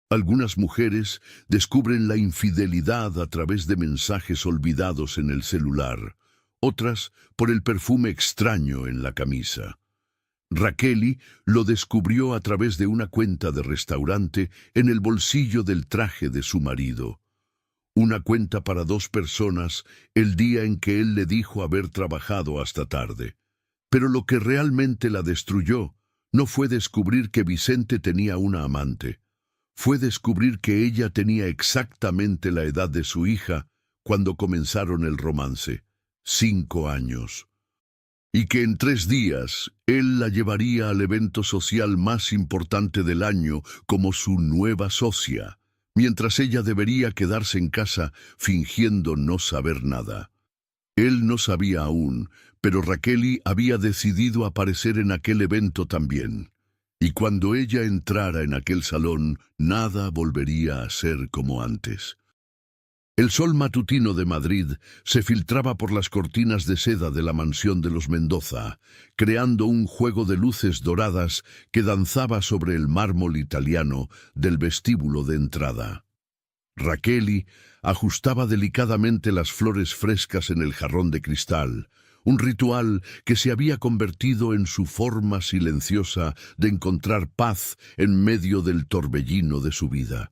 Algunas mujeres descubren la infidelidad a través de mensajes olvidados en el celular, otras por el perfume extraño en la camisa. Raquel lo descubrió a través de una cuenta de restaurante en el bolsillo del traje de su marido. Una cuenta para 2 personas el día en que él le dijo haber trabajado hasta tarde. Pero lo que realmente la destruyó no fue descubrir que Vicente tenía una amante. Fue descubrir que ella tenía exactamente la edad de su hija cuando comenzaron el romance, 5 años. Y que en 3 días él la llevaría al evento social más importante del año como su nueva socia, mientras ella debería quedarse en casa fingiendo no saber nada. Él no sabía aún, pero Raquel había decidido aparecer en aquel evento también. Y cuando ella entrara en aquel salón, nada volvería a ser como antes. El sol matutino de Madrid se filtraba por las cortinas de seda de la mansión de los Mendoza, creando un juego de luces doradas que danzaba sobre el mármol italiano del vestíbulo de entrada. Raquel ajustaba delicadamente las flores frescas en el jarrón de cristal, un ritual que se había convertido en su forma silenciosa de encontrar paz en medio del torbellino de su vida.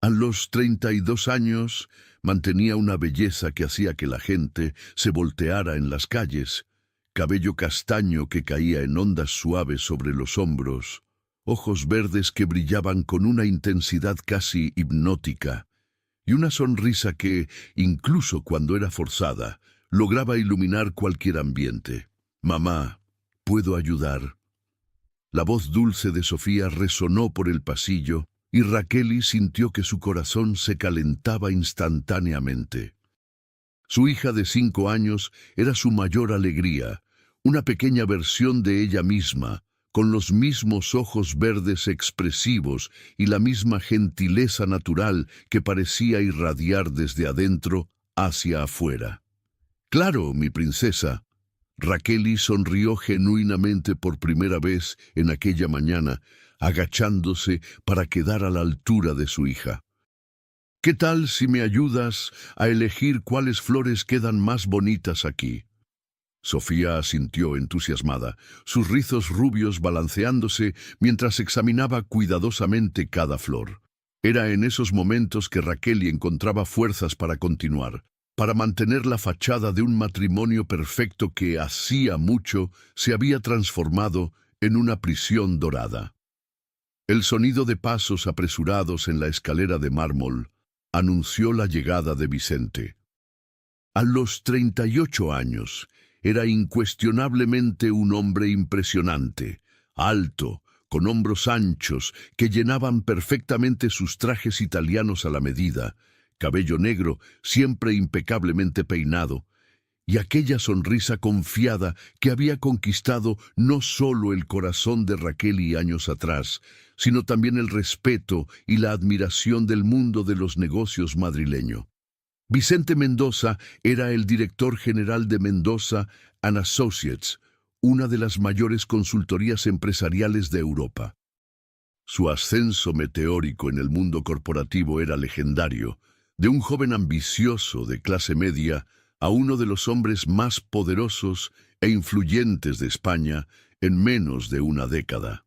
A los 32 años mantenía una belleza que hacía que la gente se volteara en las calles, cabello castaño que caía en ondas suaves sobre los hombros, ojos verdes que brillaban con una intensidad casi hipnótica, y una sonrisa que, incluso cuando era forzada, lograba iluminar cualquier ambiente. «Mamá, ¿puedo ayudar?». La voz dulce de Sofía resonó por el pasillo y Raquel sintió que su corazón se calentaba instantáneamente. Su hija de 5 años era su mayor alegría, una pequeña versión de ella misma, con los mismos ojos verdes expresivos y la misma gentileza natural que parecía irradiar desde adentro hacia afuera. «Claro, mi princesa». Raquel sonrió genuinamente por primera vez en aquella mañana, agachándose para quedar a la altura de su hija. «¿Qué tal si me ayudas a elegir cuáles flores quedan más bonitas aquí?». Sofía asintió entusiasmada, sus rizos rubios balanceándose mientras examinaba cuidadosamente cada flor. Era en esos momentos que Raquel encontraba fuerzas para continuar, para mantener la fachada de un matrimonio perfecto que hacía mucho se había transformado en una prisión dorada. El sonido de pasos apresurados en la escalera de mármol anunció la llegada de Vicente. A los 38 años, era incuestionablemente un hombre impresionante, alto, con hombros anchos que llenaban perfectamente sus trajes italianos a la medida, cabello negro siempre impecablemente peinado, y aquella sonrisa confiada que había conquistado no solo el corazón de Raquel años atrás, sino también el respeto y la admiración del mundo de los negocios madrileño. Vicente Mendoza era el director general de Mendoza and Associates, una de las mayores consultorías empresariales de Europa. Su ascenso meteórico en el mundo corporativo era legendario, de un joven ambicioso de clase media a uno de los hombres más poderosos e influyentes de España en menos de una década.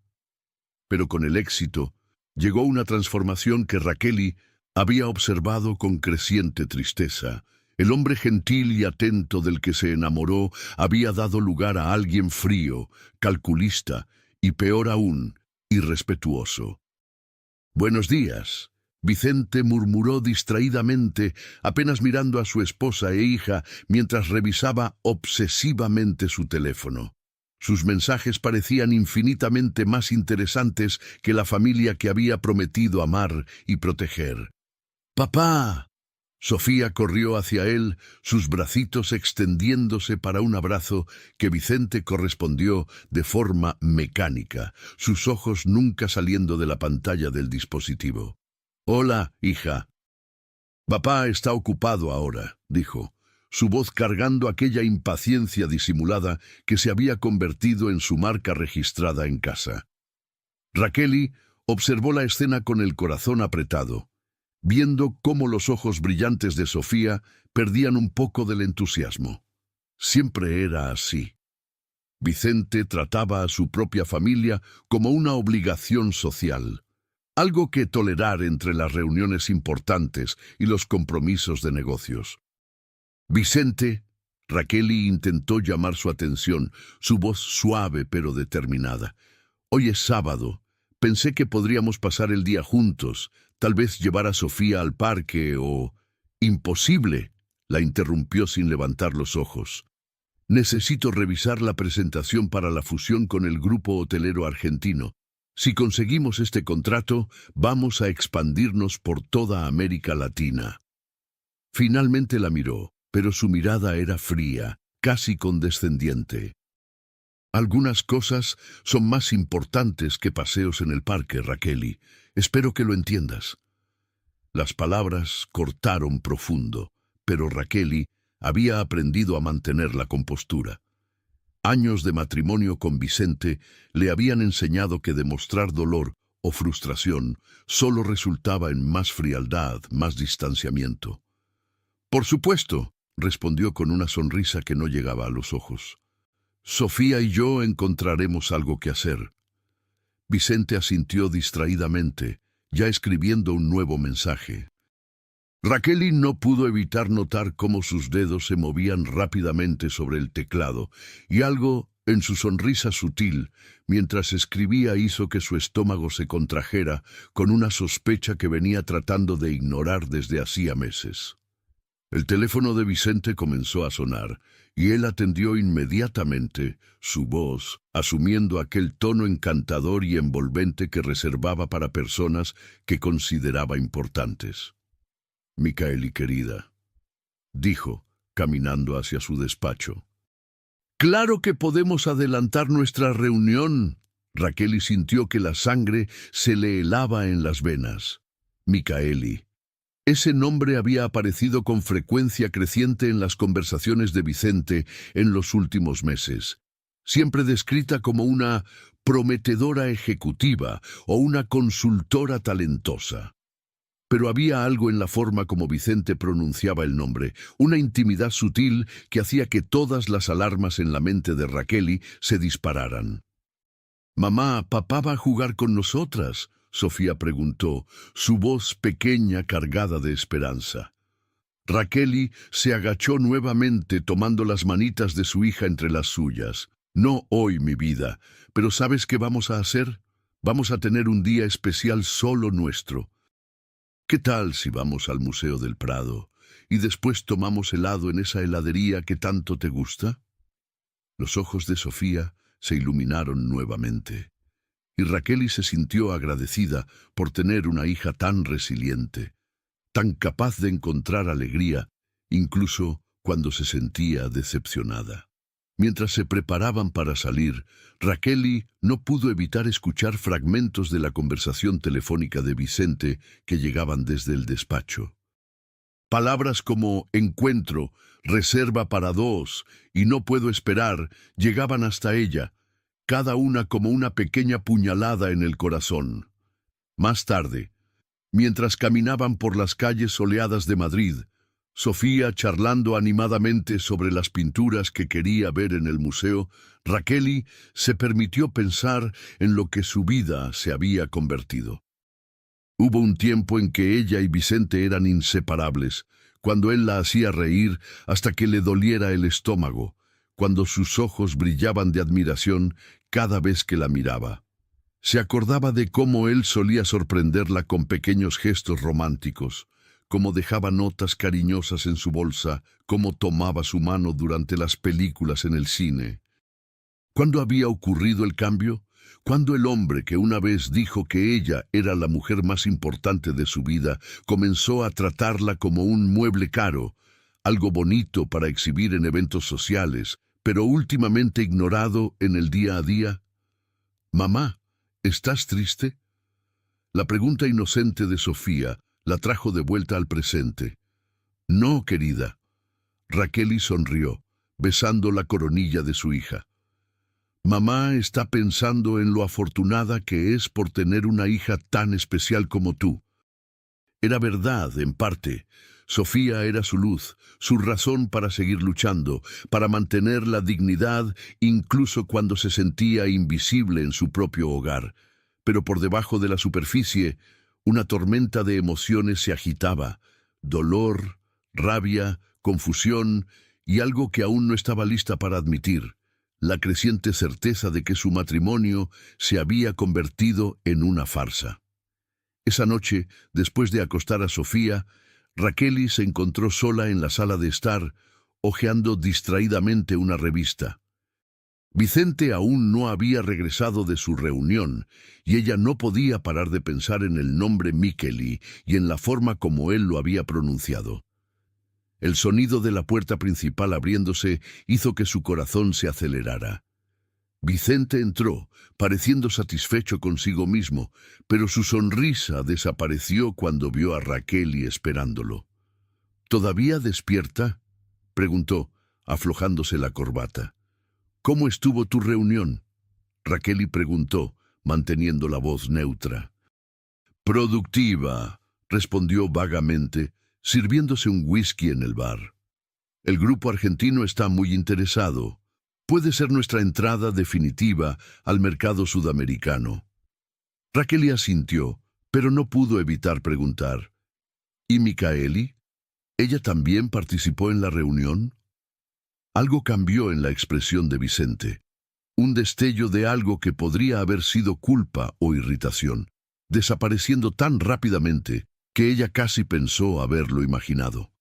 Pero con el éxito llegó una transformación que Raquel había observado con creciente tristeza. El hombre gentil y atento del que se enamoró había dado lugar a alguien frío, calculista y, peor aún, irrespetuoso. «Buenos días», Vicente murmuró distraídamente, apenas mirando a su esposa e hija mientras revisaba obsesivamente su teléfono. Sus mensajes parecían infinitamente más interesantes que la familia que había prometido amar y proteger. «¡Papá!». Sofía corrió hacia él, sus bracitos extendiéndose para un abrazo que Vicente correspondió de forma mecánica, sus ojos nunca saliendo de la pantalla del dispositivo. «Hola, hija». «Papá está ocupado ahora», dijo, su voz cargando aquella impaciencia disimulada que se había convertido en su marca registrada en casa. Raquel observó la escena con el corazón apretado, viendo cómo los ojos brillantes de Sofía perdían un poco del entusiasmo. Siempre era así. Vicente trataba a su propia familia como una obligación social, algo que tolerar entre las reuniones importantes y los compromisos de negocios. Vicente, Raqueli intentó llamar su atención, su voz suave pero determinada. Hoy es sábado. Pensé que podríamos pasar el día juntos, tal vez llevar a Sofía al parque o... Imposible, la interrumpió sin levantar los ojos. Necesito revisar la presentación para la fusión con el grupo hotelero argentino. Si conseguimos este contrato, vamos a expandirnos por toda América Latina. Finalmente la miró, pero su mirada era fría, casi condescendiente. Algunas cosas son más importantes que paseos en el parque, Raqueli. Espero que lo entiendas. Las palabras cortaron profundo, pero Raqueli había aprendido a mantener la compostura. Años de matrimonio con Vicente le habían enseñado que demostrar dolor o frustración solo resultaba en más frialdad, más distanciamiento. Por supuesto, respondió con una sonrisa que no llegaba a los ojos. Sofía y yo encontraremos algo que hacer. Vicente asintió distraídamente, ya escribiendo un nuevo mensaje. Raqueli no pudo evitar notar cómo sus dedos se movían rápidamente sobre el teclado, y algo en su sonrisa sutil, mientras escribía, hizo que su estómago se contrajera con una sospecha que venía tratando de ignorar desde hacía meses. El teléfono de Vicente comenzó a sonar, y él atendió inmediatamente, su voz asumiendo aquel tono encantador y envolvente que reservaba para personas que consideraba importantes. «Micaeli, querida», dijo, caminando hacia su despacho. «Claro que podemos adelantar nuestra reunión». Raqueli sintió que la sangre se le helaba en las venas. Micaeli. Ese nombre había aparecido con frecuencia creciente en las conversaciones de Vicente en los últimos meses, siempre descrita como una prometedora ejecutiva o una consultora talentosa. Pero había algo en la forma como Vicente pronunciaba el nombre, una intimidad sutil que hacía que todas las alarmas en la mente de Raqueli se dispararan. «Mamá, ¿papá va a jugar con nosotras?», Sofía preguntó, su voz pequeña cargada de esperanza. Raqueli se agachó nuevamente tomando las manitas de su hija entre las suyas. «No hoy, mi vida, pero ¿sabes qué vamos a hacer? Vamos a tener un día especial solo nuestro. ¿Qué tal si vamos al Museo del Prado y después tomamos helado en esa heladería que tanto te gusta?» Los ojos de Sofía se iluminaron nuevamente, y Raqueli se sintió agradecida por tener una hija tan resiliente, tan capaz de encontrar alegría, incluso cuando se sentía decepcionada. Mientras se preparaban para salir, Raqueli no pudo evitar escuchar fragmentos de la conversación telefónica de Vicente que llegaban desde el despacho. Palabras como encuentro, reserva para dos y no puedo esperar llegaban hasta ella, cada una como una pequeña puñalada en el corazón. Más tarde, mientras caminaban por las calles soleadas de Madrid, Sofía charlando animadamente sobre las pinturas que quería ver en el museo, Raqueli se permitió pensar en lo que su vida se había convertido. Hubo un tiempo en que ella y Vicente eran inseparables, cuando él la hacía reír hasta que le doliera el estómago, cuando sus ojos brillaban de admiración cada vez que la miraba. Se acordaba de cómo él solía sorprenderla con pequeños gestos románticos, cómo dejaba notas cariñosas en su bolsa, cómo tomaba su mano durante las películas en el cine. ¿Cuándo había ocurrido el cambio? ¿Cuándo el hombre que una vez dijo que ella era la mujer más importante de su vida comenzó a tratarla como un mueble caro, algo bonito para exhibir en eventos sociales, pero últimamente ignorado en el día a día? «Mamá, ¿estás triste?». La pregunta inocente de Sofía la trajo de vuelta al presente. «No, querida». Raqueli sonrió, besando la coronilla de su hija. Mamá está pensando en lo afortunada que es por tener una hija tan especial como tú. Era verdad, en parte. Sofía era su luz, su razón para seguir luchando, para mantener la dignidad incluso cuando se sentía invisible en su propio hogar. Pero por debajo de la superficie, una tormenta de emociones se agitaba: dolor, rabia, confusión y algo que aún no estaba lista para admitir: la creciente certeza de que su matrimonio se había convertido en una farsa. Esa noche, después de acostar a Sofía, Raquel se encontró sola en la sala de estar, hojeando distraídamente una revista. Vicente aún no había regresado de su reunión, y ella no podía parar de pensar en el nombre Mikkeli y en la forma como él lo había pronunciado. El sonido de la puerta principal abriéndose hizo que su corazón se acelerara. Vicente entró, pareciendo satisfecho consigo mismo, pero su sonrisa desapareció cuando vio a Raquel esperándolo. ¿Todavía despierta?, preguntó, aflojándose la corbata. ¿Cómo estuvo tu reunión?, Raquel preguntó, manteniendo la voz neutra. Productiva, respondió vagamente, sirviéndose un whisky en el bar. El grupo argentino está muy interesado. Puede ser nuestra entrada definitiva al mercado sudamericano. Raquel asintió, pero no pudo evitar preguntar: ¿y Micaeli? ¿Ella también participó en la reunión? Algo cambió en la expresión de Vicente. Un destello de algo que podría haber sido culpa o irritación, desapareciendo tan rápidamente que ella casi pensó haberlo imaginado.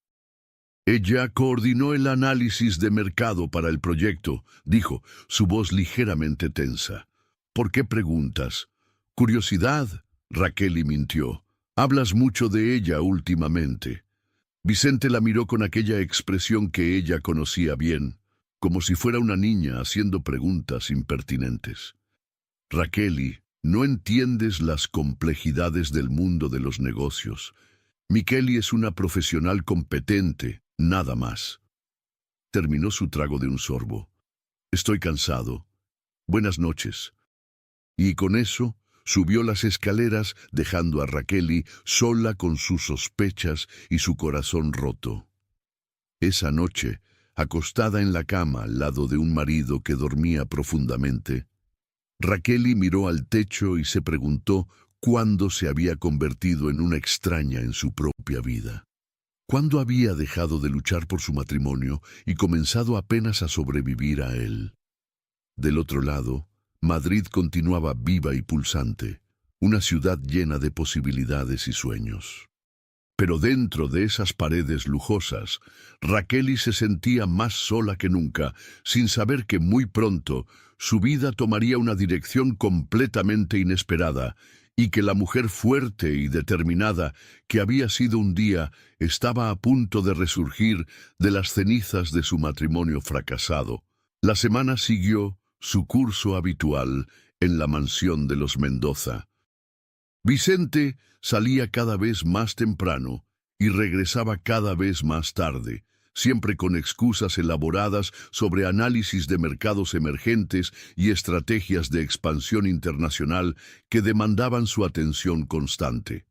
Ella coordinó el análisis de mercado para el proyecto, dijo, su voz ligeramente tensa. ¿Por qué preguntas? Curiosidad, Raquel mintió. Hablas mucho de ella últimamente. Vicente la miró con aquella expresión que ella conocía bien, como si fuera una niña haciendo preguntas impertinentes. Raquel, no entiendes las complejidades del mundo de los negocios. Mikkeli es una profesional competente, nada más. Terminó su trago de un sorbo. Estoy cansado. Buenas noches. Y con eso subió las escaleras, dejando a Raquel sola con sus sospechas y su corazón roto. Esa noche, acostada en la cama al lado de un marido que dormía profundamente, Raquel miró al techo y se preguntó cuándo se había convertido en una extraña en su propia vida. ¿Cuándo había dejado de luchar por su matrimonio y comenzado apenas a sobrevivir a él? Del otro lado, Madrid continuaba viva y pulsante, una ciudad llena de posibilidades y sueños. Pero dentro de esas paredes lujosas, Raquel se sentía más sola que nunca, sin saber que muy pronto su vida tomaría una dirección completamente inesperada, y que la mujer fuerte y determinada que había sido un día estaba a punto de resurgir de las cenizas de su matrimonio fracasado. La semana siguió su curso habitual en la mansión de los Mendoza. Vicente salía cada vez más temprano y regresaba cada vez más tarde, siempre con excusas elaboradas sobre análisis de mercados emergentes y estrategias de expansión internacional que demandaban su atención constante.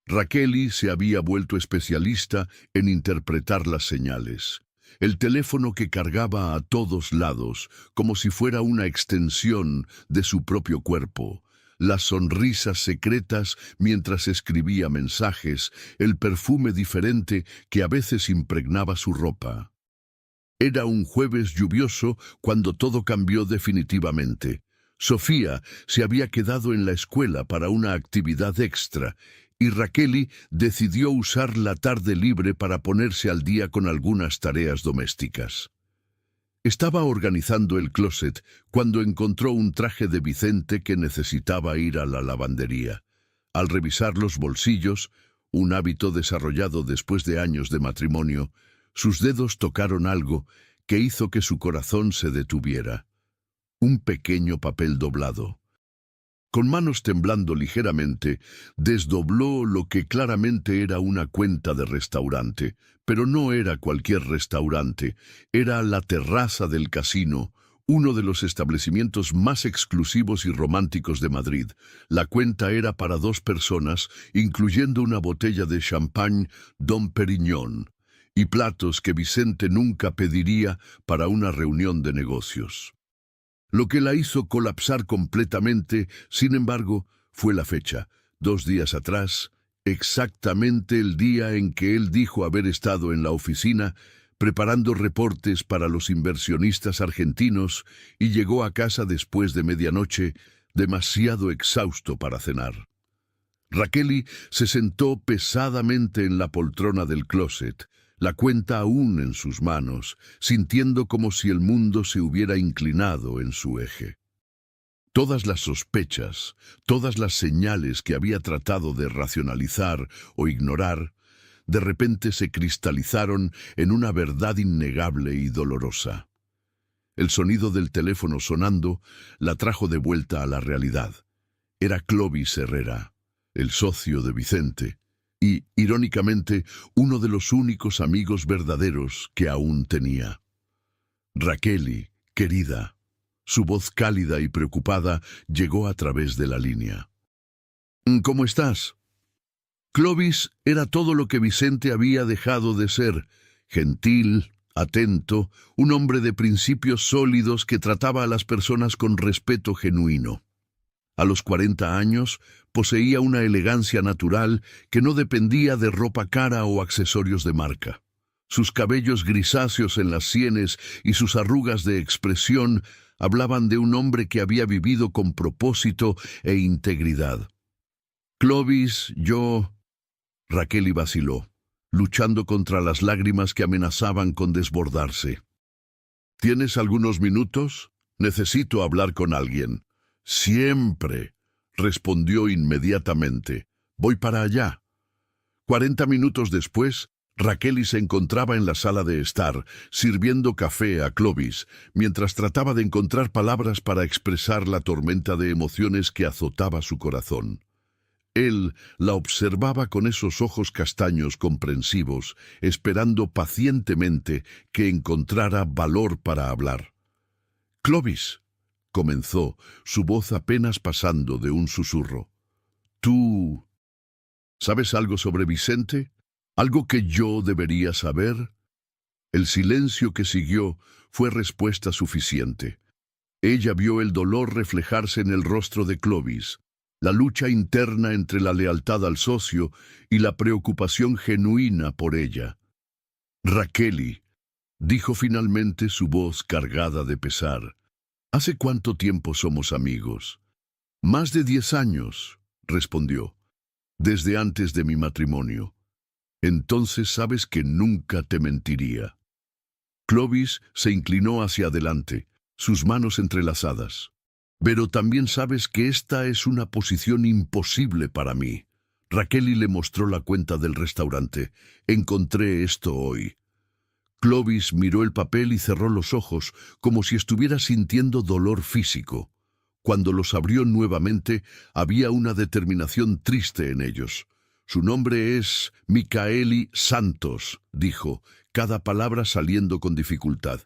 Raquel se había vuelto especialista en interpretar las señales. El teléfono que cargaba a todos lados, como si fuera una extensión de su propio cuerpo. Las sonrisas secretas mientras escribía mensajes, el perfume diferente que a veces impregnaba su ropa. Era un jueves lluvioso cuando todo cambió definitivamente. Sofía se había quedado en la escuela para una actividad extra y Raquel decidió usar la tarde libre para ponerse al día con algunas tareas domésticas. Estaba organizando el closet cuando encontró un traje de Vicente que necesitaba ir a la lavandería. Al revisar los bolsillos, un hábito desarrollado después de años de matrimonio, sus dedos tocaron algo que hizo que su corazón se detuviera. Un pequeño papel doblado. Con manos temblando ligeramente, desdobló lo que claramente era una cuenta de restaurante, pero no era cualquier restaurante, era la terraza del casino, uno de los establecimientos más exclusivos y románticos de Madrid. La cuenta era para 2 personas, incluyendo una botella de champán Dom Perignon y platos que Vicente nunca pediría para una reunión de negocios. Lo que la hizo colapsar completamente, sin embargo, fue la fecha. 2 días atrás, exactamente el día en que él dijo haber estado en la oficina preparando reportes para los inversionistas argentinos y llegó a casa después de medianoche, demasiado exhausto para cenar. Rakeli se sentó pesadamente en la poltrona del closet, la cuenta aún en sus manos, sintiendo como si el mundo se hubiera inclinado en su eje. Todas las sospechas, todas las señales que había tratado de racionalizar o ignorar, de repente se cristalizaron en una verdad innegable y dolorosa. El sonido del teléfono sonando la trajo de vuelta a la realidad. Era Clovis Herrera, el socio de Vicente, y, irónicamente, uno de los únicos amigos verdaderos que aún tenía. Rakeli, querida. Su voz cálida y preocupada llegó a través de la línea. ¿Cómo estás? Clovis era todo lo que Vicente había dejado de ser: gentil, atento, un hombre de principios sólidos que trataba a las personas con respeto genuino. A los 40 años, poseía una elegancia natural que no dependía de ropa cara o accesorios de marca. Sus cabellos grisáceos en las sienes y sus arrugas de expresión hablaban de un hombre que había vivido con propósito e integridad. Clovis, Rakeli vaciló, luchando contra las lágrimas que amenazaban con desbordarse. ¿Tienes algunos minutos? Necesito hablar con alguien. Siempre, respondió inmediatamente. Voy para allá. 40 minutos después, Rakeli se encontraba en la sala de estar, sirviendo café a Clovis, mientras trataba de encontrar palabras para expresar la tormenta de emociones que azotaba su corazón. Él la observaba con esos ojos castaños comprensivos, esperando pacientemente que encontrara valor para hablar. «Clovis», comenzó, su voz apenas pasando de un susurro. «¿Tú sabes algo sobre Vicente? ¿Algo que yo debería saber?» El silencio que siguió fue respuesta suficiente. Ella vio el dolor reflejarse en el rostro de Clovis, la lucha interna entre la lealtad al socio y la preocupación genuina por ella. «Rakeli», dijo finalmente, su voz cargada de pesar. «¿Hace cuánto tiempo somos amigos?» «Más de 10 años», respondió. «Desde antes de mi matrimonio. Entonces sabes que nunca te mentiría». Clovis se inclinó hacia adelante, sus manos entrelazadas. «Pero también sabes que esta es una posición imposible para mí». Rakeli le mostró la cuenta del restaurante. «Encontré esto hoy». Clovis miró el papel y cerró los ojos, como si estuviera sintiendo dolor físico. Cuando los abrió nuevamente, había una determinación triste en ellos. «Su nombre es Micaeli Santos», dijo, cada palabra saliendo con dificultad.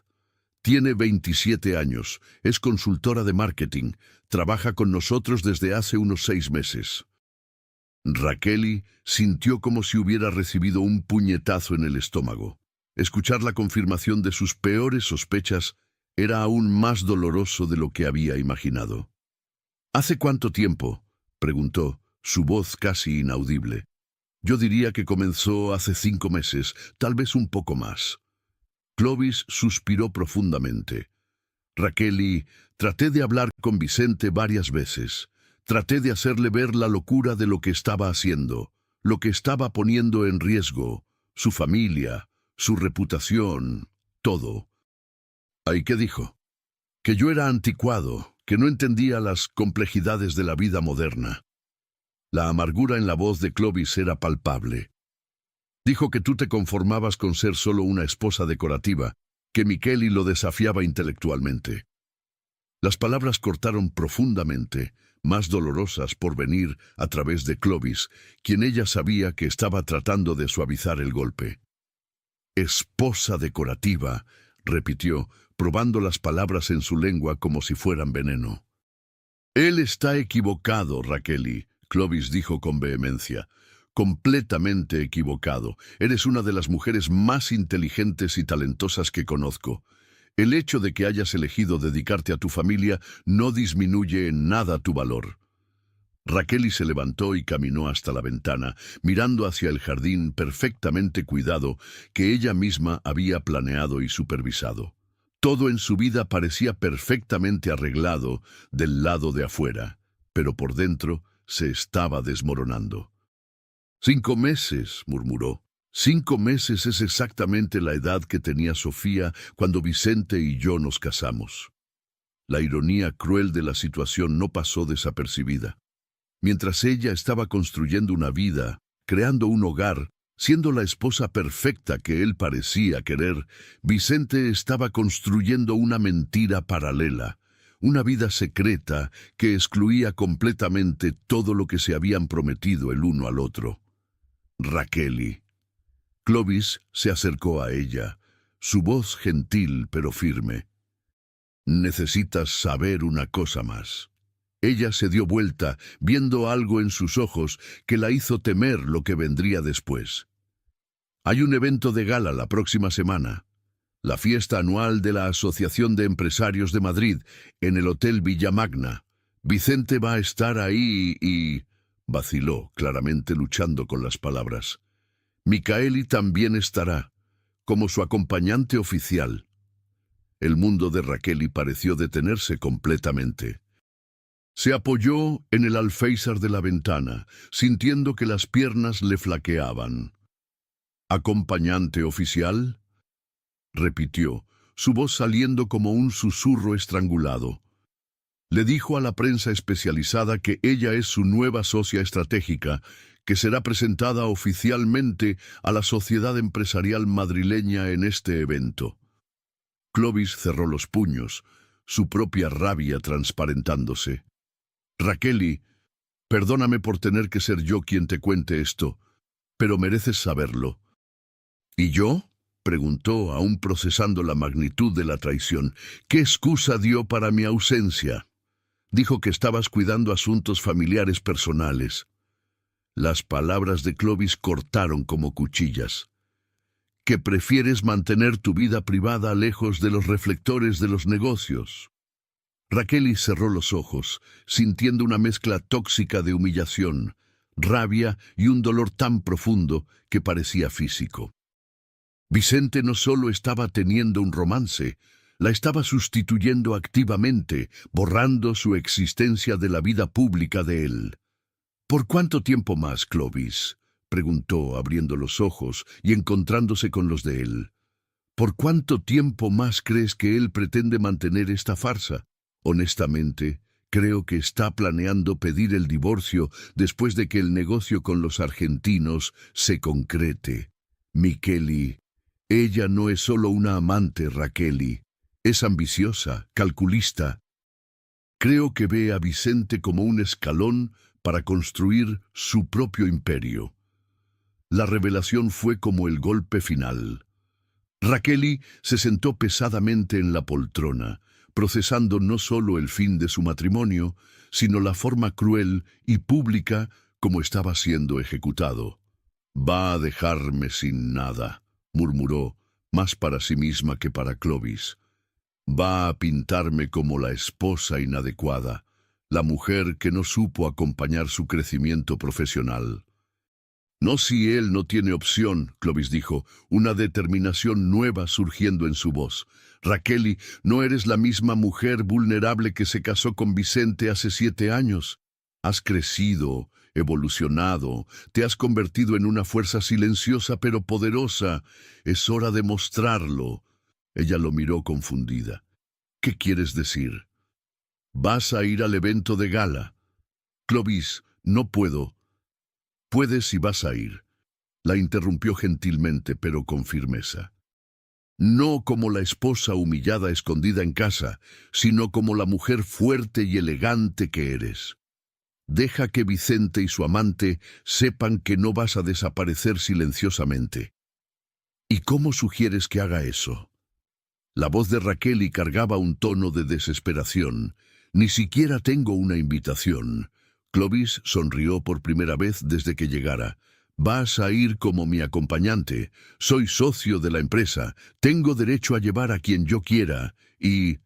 «Tiene 27 años, es consultora de marketing, trabaja con nosotros desde hace unos 6 meses». Rakeli sintió como si hubiera recibido un puñetazo en el estómago. Escuchar la confirmación de sus peores sospechas era aún más doloroso de lo que había imaginado. «¿Hace cuánto tiempo?», preguntó, su voz casi inaudible. «Yo diría que comenzó hace 5 meses, tal vez un poco más». Clovis suspiró profundamente. «Rakeli, traté de hablar con Vicente varias veces. Traté de hacerle ver la locura de lo que estaba haciendo, lo que estaba poniendo en riesgo, su familia, su reputación, todo». «¿Y qué dijo?» «Que yo era anticuado, que no entendía las complejidades de la vida moderna». La amargura en la voz de Clovis era palpable. «Dijo que tú te conformabas con ser solo una esposa decorativa, que Micheli lo desafiaba intelectualmente». Las palabras cortaron profundamente, más dolorosas por venir a través de Clovis, quien ella sabía que estaba tratando de suavizar el golpe. «Esposa decorativa», repitió, probando las palabras en su lengua como si fueran veneno. Él está equivocado, Raquel, Clovis dijo con vehemencia. Completamente equivocado. Eres una de las mujeres más inteligentes y talentosas que conozco. El hecho de que hayas elegido dedicarte a tu familia no disminuye en nada tu valor. Raquel se levantó y caminó hasta la ventana, mirando hacia el jardín perfectamente cuidado que ella misma había planeado y supervisado. Todo en su vida parecía perfectamente arreglado del lado de afuera, pero por dentro se estaba desmoronando. 5 meses, murmuró. 5 meses es exactamente la edad que tenía Sofía cuando Vicente y yo nos casamos. La ironía cruel de la situación no pasó desapercibida. Mientras ella estaba construyendo una vida, creando un hogar, siendo la esposa perfecta que él parecía querer, Vicente estaba construyendo una mentira paralela, una vida secreta que excluía completamente todo lo que se habían prometido el uno al otro. Raquel. Clovis se acercó a ella, su voz gentil pero firme. Necesitas saber una cosa más. Ella se dio vuelta, viendo algo en sus ojos que la hizo temer lo que vendría después. Hay un evento de gala la próxima semana. La fiesta anual de la Asociación de Empresarios de Madrid, en el Hotel Villamagna. Vicente va a estar ahí y... vaciló, claramente luchando con las palabras. Micaeli también estará, como su acompañante oficial. El mundo de Raquel pareció detenerse completamente. Se apoyó en el alféizar de la ventana, sintiendo que las piernas le flaqueaban. ¿Acompañante oficial?, repitió, su voz saliendo como un susurro estrangulado. Le dijo a la prensa especializada que ella es su nueva socia estratégica, que será presentada oficialmente a la Sociedad Empresarial Madrileña en este evento. Clovis cerró los puños, su propia rabia transparentándose. Raquel, perdóname por tener que ser yo quien te cuente esto, pero mereces saberlo. ¿Y yo?, preguntó, aún procesando la magnitud de la traición. ¿Qué excusa dio para mi ausencia? Dijo que estabas cuidando asuntos familiares personales. Las palabras de Clovis cortaron como cuchillas. Que prefieres mantener tu vida privada lejos de los reflectores de los negocios. Raquel cerró los ojos, sintiendo una mezcla tóxica de humillación, rabia y un dolor tan profundo que parecía físico. Vicente no solo estaba teniendo un romance, la estaba sustituyendo activamente, borrando su existencia de la vida pública de él. ¿Por cuánto tiempo más, Clovis?, preguntó, abriendo los ojos y encontrándose con los de él. ¿Por cuánto tiempo más crees que él pretende mantener esta farsa? Honestamente, creo que está planeando pedir el divorcio después de que el negocio con los argentinos se concrete. Micaeli, ella no es solo una amante, Raquel. Es ambiciosa, calculista. Creo que ve a Vicente como un escalón para construir su propio imperio. La revelación fue como el golpe final. Raquel se sentó pesadamente en la poltrona, procesando no solo el fin de su matrimonio, sino la forma cruel y pública como estaba siendo ejecutado. «Va a dejarme sin nada», murmuró, más para sí misma que para Clovis. «Va a pintarme como la esposa inadecuada, la mujer que no supo acompañar su crecimiento profesional». «No si él no tiene opción», Clovis dijo, una determinación nueva surgiendo en su voz. «Raquel, no eres la misma mujer vulnerable que se casó con Vicente hace 7 años. Has crecido, evolucionado, te has convertido en una fuerza silenciosa pero poderosa. Es hora de mostrarlo». Ella lo miró confundida. «¿Qué quieres decir?» «Vas a ir al evento de gala». «Clovis, no puedo». «Puedes y vas a ir», la interrumpió gentilmente pero con firmeza. «No como la esposa humillada escondida en casa, sino como la mujer fuerte y elegante que eres. Deja que Vicente y su amante sepan que no vas a desaparecer silenciosamente». «¿Y cómo sugieres que haga eso?» La voz de Raquel cargaba un tono de desesperación. Ni siquiera tengo una invitación. Clovis sonrió por primera vez desde que llegara. Vas a ir como mi acompañante. Soy socio de la empresa. Tengo derecho a llevar a quien yo quiera. Y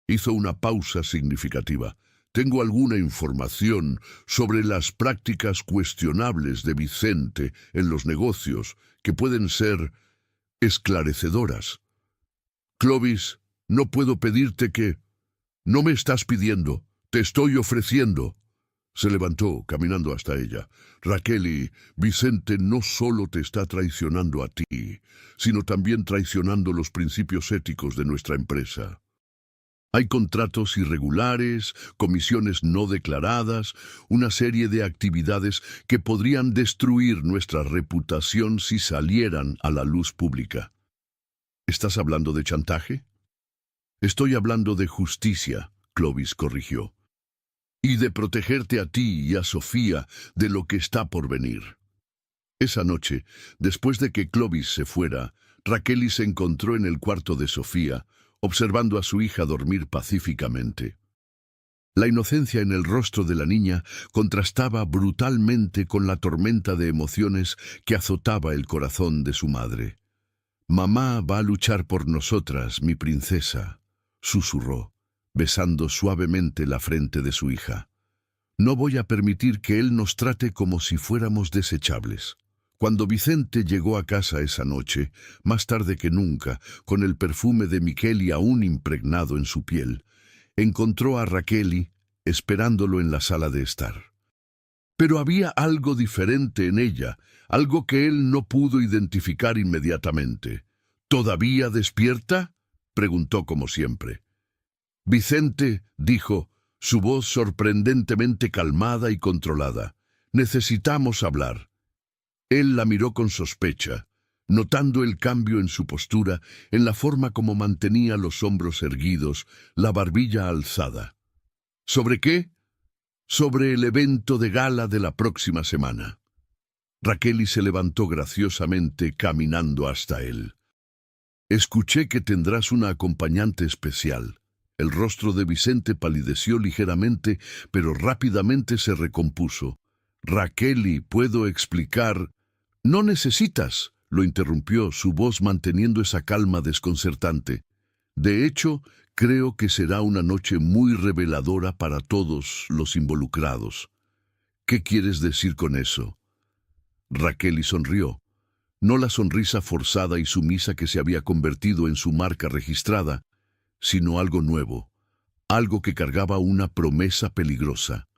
hizo una pausa significativa. Tengo alguna información sobre las prácticas cuestionables de Vicente en los negocios que pueden ser esclarecedoras. Clovis, no puedo pedirte que... No me estás pidiendo, te estoy ofreciendo. Se levantó, caminando hasta ella. Raquel, Vicente no solo te está traicionando a ti, sino también traicionando los principios éticos de nuestra empresa. Hay contratos irregulares, comisiones no declaradas, una serie de actividades que podrían destruir nuestra reputación si salieran a la luz pública. ¿Estás hablando de chantaje? Estoy hablando de justicia, Clovis corrigió, y de protegerte a ti y a Sofía de lo que está por venir. Esa noche, después de que Clovis se fuera, Raquel se encontró en el cuarto de Sofía, observando a su hija dormir pacíficamente. La inocencia en el rostro de la niña contrastaba brutalmente con la tormenta de emociones que azotaba el corazón de su madre. «Mamá va a luchar por nosotras, mi princesa», susurró, besando suavemente la frente de su hija. «No voy a permitir que él nos trate como si fuéramos desechables». Cuando Vicente llegó a casa esa noche, más tarde que nunca, con el perfume de Micheli aún impregnado en su piel, encontró a Raquel esperándolo en la sala de estar. Pero había algo diferente en ella, algo que él no pudo identificar inmediatamente. «¿Todavía despierta?», preguntó como siempre. «Vicente», dijo, su voz sorprendentemente calmada y controlada, «necesitamos hablar». Él la miró con sospecha, notando el cambio en su postura, en la forma como mantenía los hombros erguidos, la barbilla alzada. ¿Sobre qué? Sobre el evento de gala de la próxima semana. Raquel se levantó graciosamente, caminando hasta él. «Escuché que tendrás una acompañante especial». El rostro de Vicente palideció ligeramente, pero rápidamente se recompuso. «Raquel, ¿puedo explicar?» «No necesitas», lo interrumpió, su voz manteniendo esa calma desconcertante. «De hecho, creo que será una noche muy reveladora para todos los involucrados». «¿Qué quieres decir con eso?» Raquel sonrió. No la sonrisa forzada y sumisa que se había convertido en su marca registrada, sino algo nuevo, algo que cargaba una promesa peligrosa.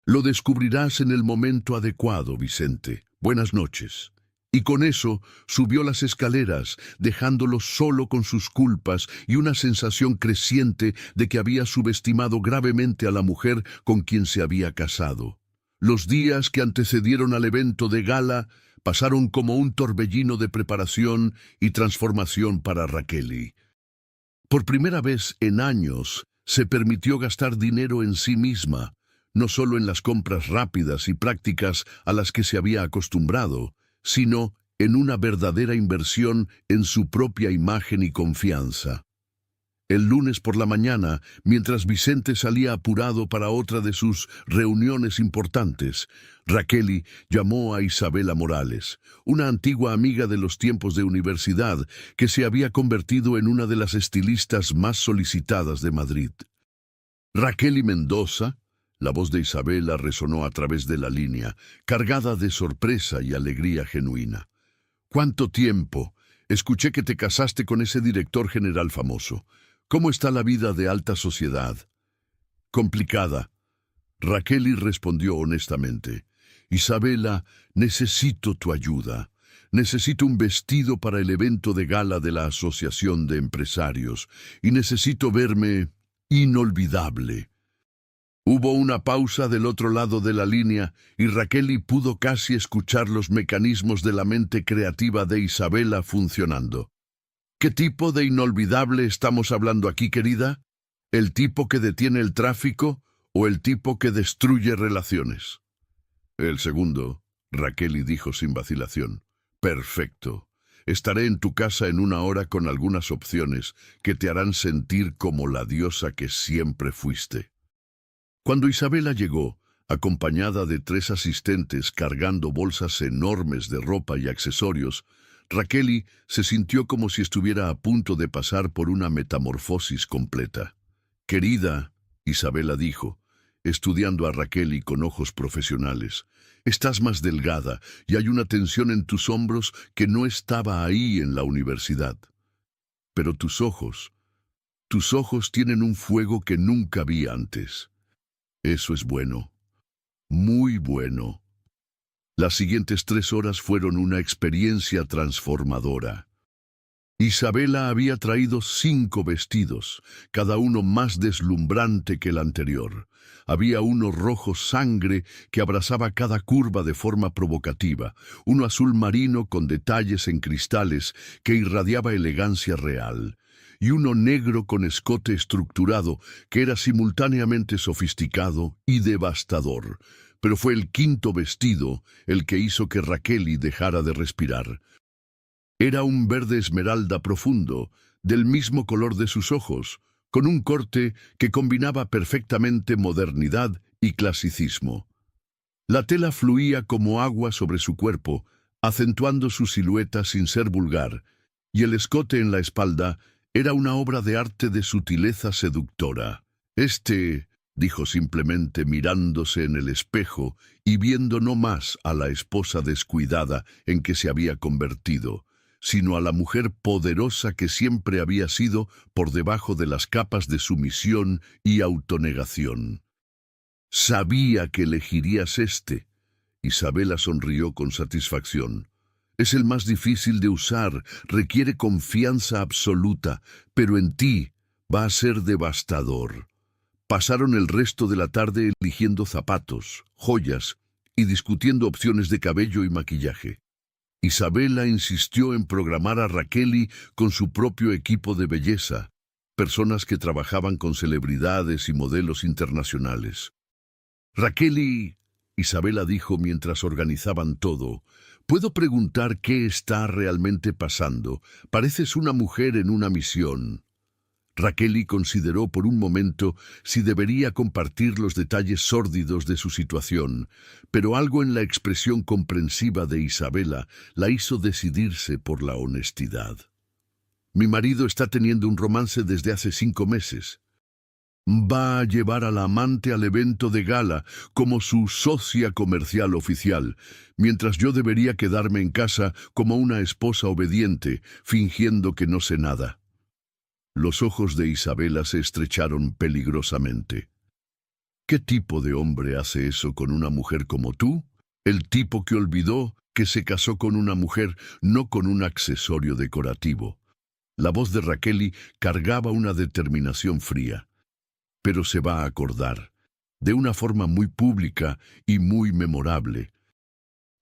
«Lo descubrirás en el momento adecuado, Vicente. Buenas noches». Y con eso subió las escaleras, dejándolo solo con sus culpas y una sensación creciente de que había subestimado gravemente a la mujer con quien se había casado. Los días que antecedieron al evento de gala pasaron como un torbellino de preparación y transformación para Raquel. Por primera vez en años se permitió gastar dinero en sí misma, no solo en las compras rápidas y prácticas a las que se había acostumbrado, sino en una verdadera inversión en su propia imagen y confianza. El lunes por la mañana, mientras Vicente salía apurado para otra de sus reuniones importantes, Raquel llamó a Isabela Morales, una antigua amiga de los tiempos de universidad que se había convertido en una de las estilistas más solicitadas de Madrid. «Raquel Mendoza», la voz de Isabela resonó a través de la línea, cargada de sorpresa y alegría genuina. «¿Cuánto tiempo? Escuché que te casaste con ese director general famoso. ¿Cómo está la vida de alta sociedad?» «Complicada». Raquel respondió honestamente. «Isabela, necesito tu ayuda. Necesito un vestido para el evento de gala de la Asociación de Empresarios y necesito verme inolvidable». Hubo una pausa del otro lado de la línea y Raquel pudo casi escuchar los mecanismos de la mente creativa de Isabela funcionando. «¿Qué tipo de inolvidable estamos hablando aquí, querida? ¿El tipo que detiene el tráfico o el tipo que destruye relaciones?» «El segundo», Raquel dijo sin vacilación. «Perfecto. Estaré en tu casa en una hora con algunas opciones que te harán sentir como la diosa que siempre fuiste. Cuando Isabela llegó, acompañada de 3 asistentes cargando bolsas enormes de ropa y accesorios, Raquel se sintió como si estuviera a punto de pasar por una metamorfosis completa. «Querida», Isabela dijo, estudiando a Raquel con ojos profesionales, «estás más delgada y hay una tensión en tus hombros que no estaba ahí en la universidad. Pero tus ojos tienen un fuego que nunca vi antes. Eso es bueno, muy bueno». Las siguientes 3 horas fueron una experiencia transformadora. Isabela había traído 5 vestidos, cada uno más deslumbrante que el anterior. Había uno rojo sangre que abrazaba cada curva de forma provocativa, uno azul marino con detalles en cristales que irradiaba elegancia real, y uno negro con escote estructurado que era simultáneamente sofisticado y devastador. Pero fue el 5.º vestido el que hizo que Raquel dejara de respirar. Era un verde esmeralda profundo, del mismo color de sus ojos, con un corte que combinaba perfectamente modernidad y clasicismo. La tela fluía como agua sobre su cuerpo, acentuando su silueta sin ser vulgar, y el escote en la espalda era una obra de arte de sutileza seductora. Dijo simplemente mirándose en el espejo y viendo no más a la esposa descuidada en que se había convertido, sino a la mujer poderosa que siempre había sido por debajo de las capas de sumisión y autonegación. «Sabía que elegirías este». Isabela sonrió con satisfacción. «Es el más difícil de usar, requiere confianza absoluta, pero en ti va a ser devastador». Pasaron el resto de la tarde eligiendo zapatos, joyas y discutiendo opciones de cabello y maquillaje. Isabela insistió en programar a Raquel con su propio equipo de belleza, personas que trabajaban con celebridades y modelos internacionales. «Raquel», Isabela dijo mientras organizaban todo, «¿puedo preguntar qué está realmente pasando? Pareces una mujer en una misión». Raquel consideró por un momento si debería compartir los detalles sórdidos de su situación, pero algo en la expresión comprensiva de Isabela la hizo decidirse por la honestidad. «Mi marido está teniendo un romance desde hace 5 meses. Va a llevar a la amante al evento de gala como su socia comercial oficial, mientras yo debería quedarme en casa como una esposa obediente, fingiendo que no sé nada». Los ojos de Isabela se estrecharon peligrosamente. «¿Qué tipo de hombre hace eso con una mujer como tú? El tipo que olvidó que se casó con una mujer, no con un accesorio decorativo». La voz de Raquel cargaba una determinación fría. «Pero se va a acordar, de una forma muy pública y muy memorable».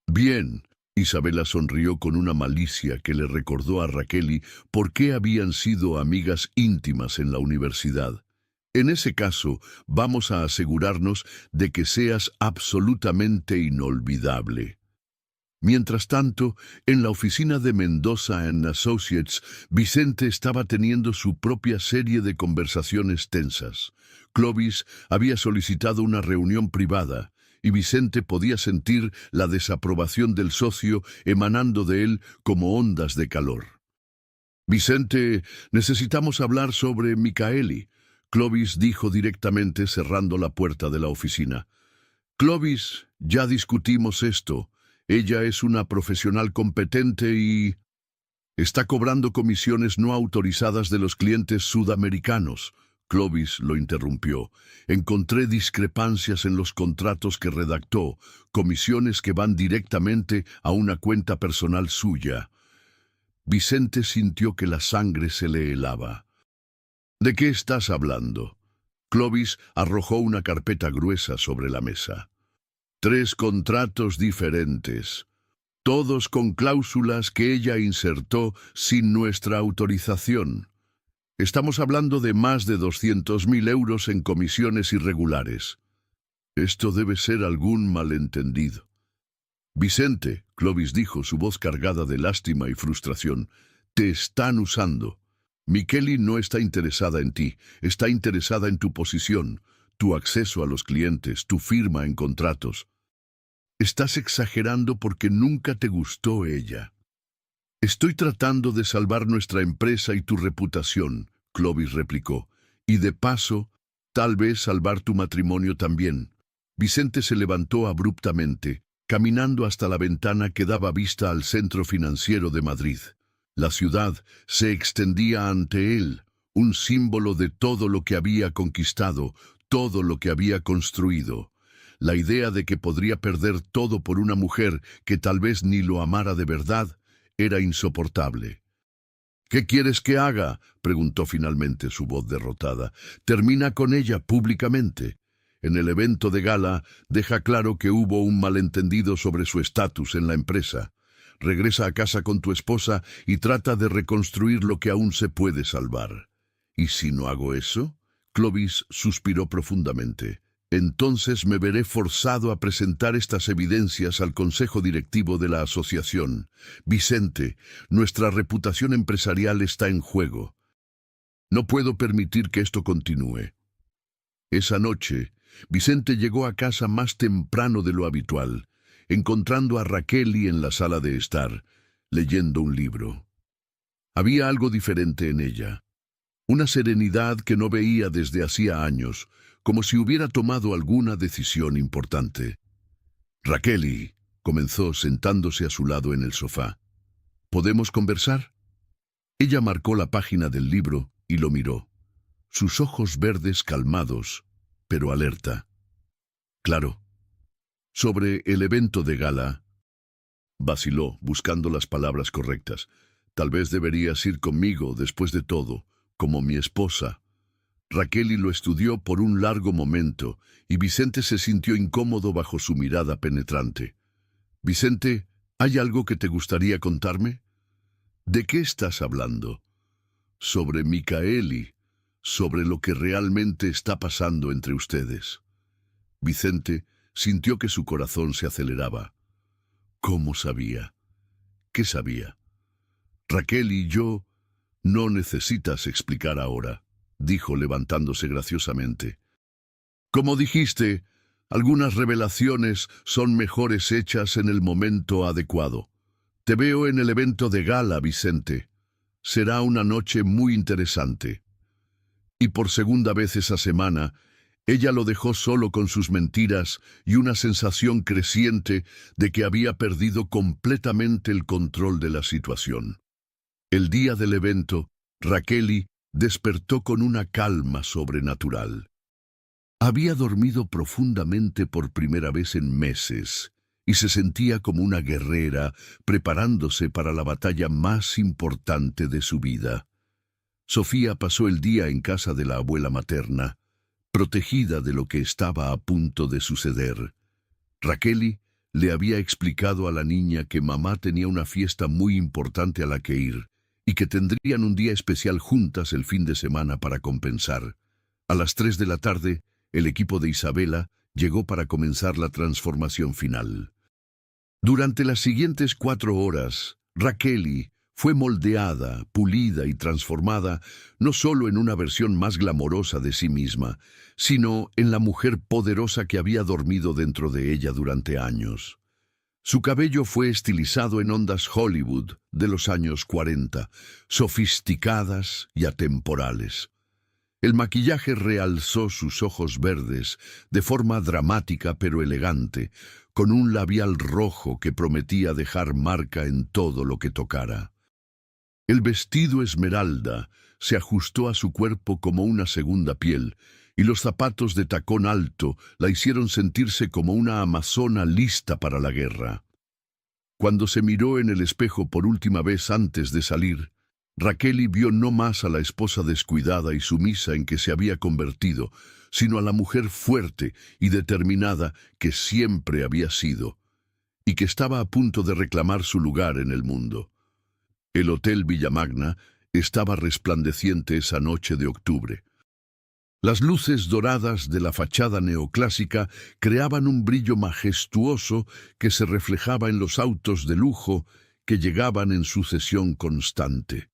«Bien». Isabela sonrió con una malicia que le recordó a Raquel por qué habían sido amigas íntimas en la universidad. «En ese caso, vamos a asegurarnos de que seas absolutamente inolvidable». Mientras tanto, en la oficina de Mendoza & Associates, Vicente estaba teniendo su propia serie de conversaciones tensas. Clovis había solicitado una reunión privada, y Vicente podía sentir la desaprobación del socio emanando de él como ondas de calor. «Vicente, necesitamos hablar sobre Micaeli», Clovis dijo directamente cerrando la puerta de la oficina. «Clovis, ya discutimos esto. Ella es una profesional competente y está cobrando comisiones no autorizadas de los clientes sudamericanos». Clovis lo interrumpió. «Encontré discrepancias en los contratos que redactó, comisiones que van directamente a una cuenta personal suya». Vicente sintió que la sangre se le helaba. «¿De qué estás hablando?» Clovis arrojó una carpeta gruesa sobre la mesa. 3 contratos diferentes, todos con cláusulas que ella insertó sin nuestra autorización. Estamos hablando de más de 200.000 euros en comisiones irregulares. Esto debe ser algún malentendido». Vicente, Clovis dijo, su voz cargada de lástima y frustración, te están usando. Micheli no está interesada en ti, está interesada en tu posición, tu acceso a los clientes, tu firma en contratos. Estás exagerando porque nunca te gustó ella. Estoy tratando de salvar nuestra empresa y tu reputación, Clovis replicó, y de paso, tal vez salvar tu matrimonio también. Vicente se levantó abruptamente, caminando hasta la ventana que daba vista al centro financiero de Madrid. La ciudad se extendía ante él, un símbolo de todo lo que había conquistado, todo lo que había construido. La idea de que podría perder todo por una mujer que tal vez ni lo amara de verdad era insoportable. ¿Qué quieres que haga?, preguntó finalmente su voz derrotada. Termina con ella públicamente. En el evento de gala, deja claro que hubo un malentendido sobre su estatus en la empresa. Regresa a casa con tu esposa y trata de reconstruir lo que aún se puede salvar. ¿Y si no hago eso? Clovis suspiró profundamente. Entonces me veré forzado a presentar estas evidencias al Consejo Directivo de la Asociación. Vicente, nuestra reputación empresarial está en juego. No puedo permitir que esto continúe. Esa noche, Vicente llegó a casa más temprano de lo habitual, encontrando a Rakeli en la sala de estar, leyendo un libro. Había algo diferente en ella, una serenidad que no veía desde hacía años, como si hubiera tomado alguna decisión importante. Rakeli, comenzó sentándose a su lado en el sofá. ¿Podemos conversar? Ella marcó la página del libro y lo miró. Sus ojos verdes calmados, pero alerta. Claro. Sobre el evento de gala, vaciló, buscando las palabras correctas. Tal vez deberías ir conmigo, después de todo, como mi esposa. Rakeli lo estudió por un largo momento, y Vicente se sintió incómodo bajo su mirada penetrante. Vicente, ¿hay algo que te gustaría contarme? ¿De qué estás hablando? Sobre Micaeli, sobre lo que realmente está pasando entre ustedes. Vicente sintió que su corazón se aceleraba. ¿Cómo sabía? ¿Qué sabía? Rakeli y yo, no necesitas explicar ahora, dijo levantándose graciosamente. Como dijiste, algunas revelaciones son mejores hechas en el momento adecuado. Te veo en el evento de gala, Vicente. Será una noche muy interesante. Y por segunda vez esa semana, ella lo dejó solo con sus mentiras y una sensación creciente de que había perdido completamente el control de la situación. El día del evento, Rakeli despertó con una calma sobrenatural. Había dormido profundamente por primera vez en meses y se sentía como una guerrera preparándose para la batalla más importante de su vida. Sofía pasó el día en casa de la abuela materna, protegida de lo que estaba a punto de suceder. Rakeli le había explicado a la niña que mamá tenía una fiesta muy importante a la que ir y que tendrían un día especial juntas el fin de semana para compensar. A las 3 de la tarde, el equipo de Isabela llegó para comenzar la transformación final. Durante las siguientes 4 horas, Rakeli fue moldeada, pulida y transformada no solo en una versión más glamorosa de sí misma, sino en la mujer poderosa que había dormido dentro de ella durante años. Su cabello fue estilizado en ondas Hollywood de los años 40, sofisticadas y atemporales. El maquillaje realzó sus ojos verdes de forma dramática pero elegante, con un labial rojo que prometía dejar marca en todo lo que tocara. El vestido esmeralda se ajustó a su cuerpo como una segunda piel, y los zapatos de tacón alto la hicieron sentirse como una amazona lista para la guerra. Cuando se miró en el espejo por última vez antes de salir, Rakeli vio no más a la esposa descuidada y sumisa en que se había convertido, sino a la mujer fuerte y determinada que siempre había sido, y que estaba a punto de reclamar su lugar en el mundo. El Hotel Villamagna estaba resplandeciente esa noche de octubre. Las luces doradas de la fachada neoclásica creaban un brillo majestuoso que se reflejaba en los autos de lujo que llegaban en sucesión constante.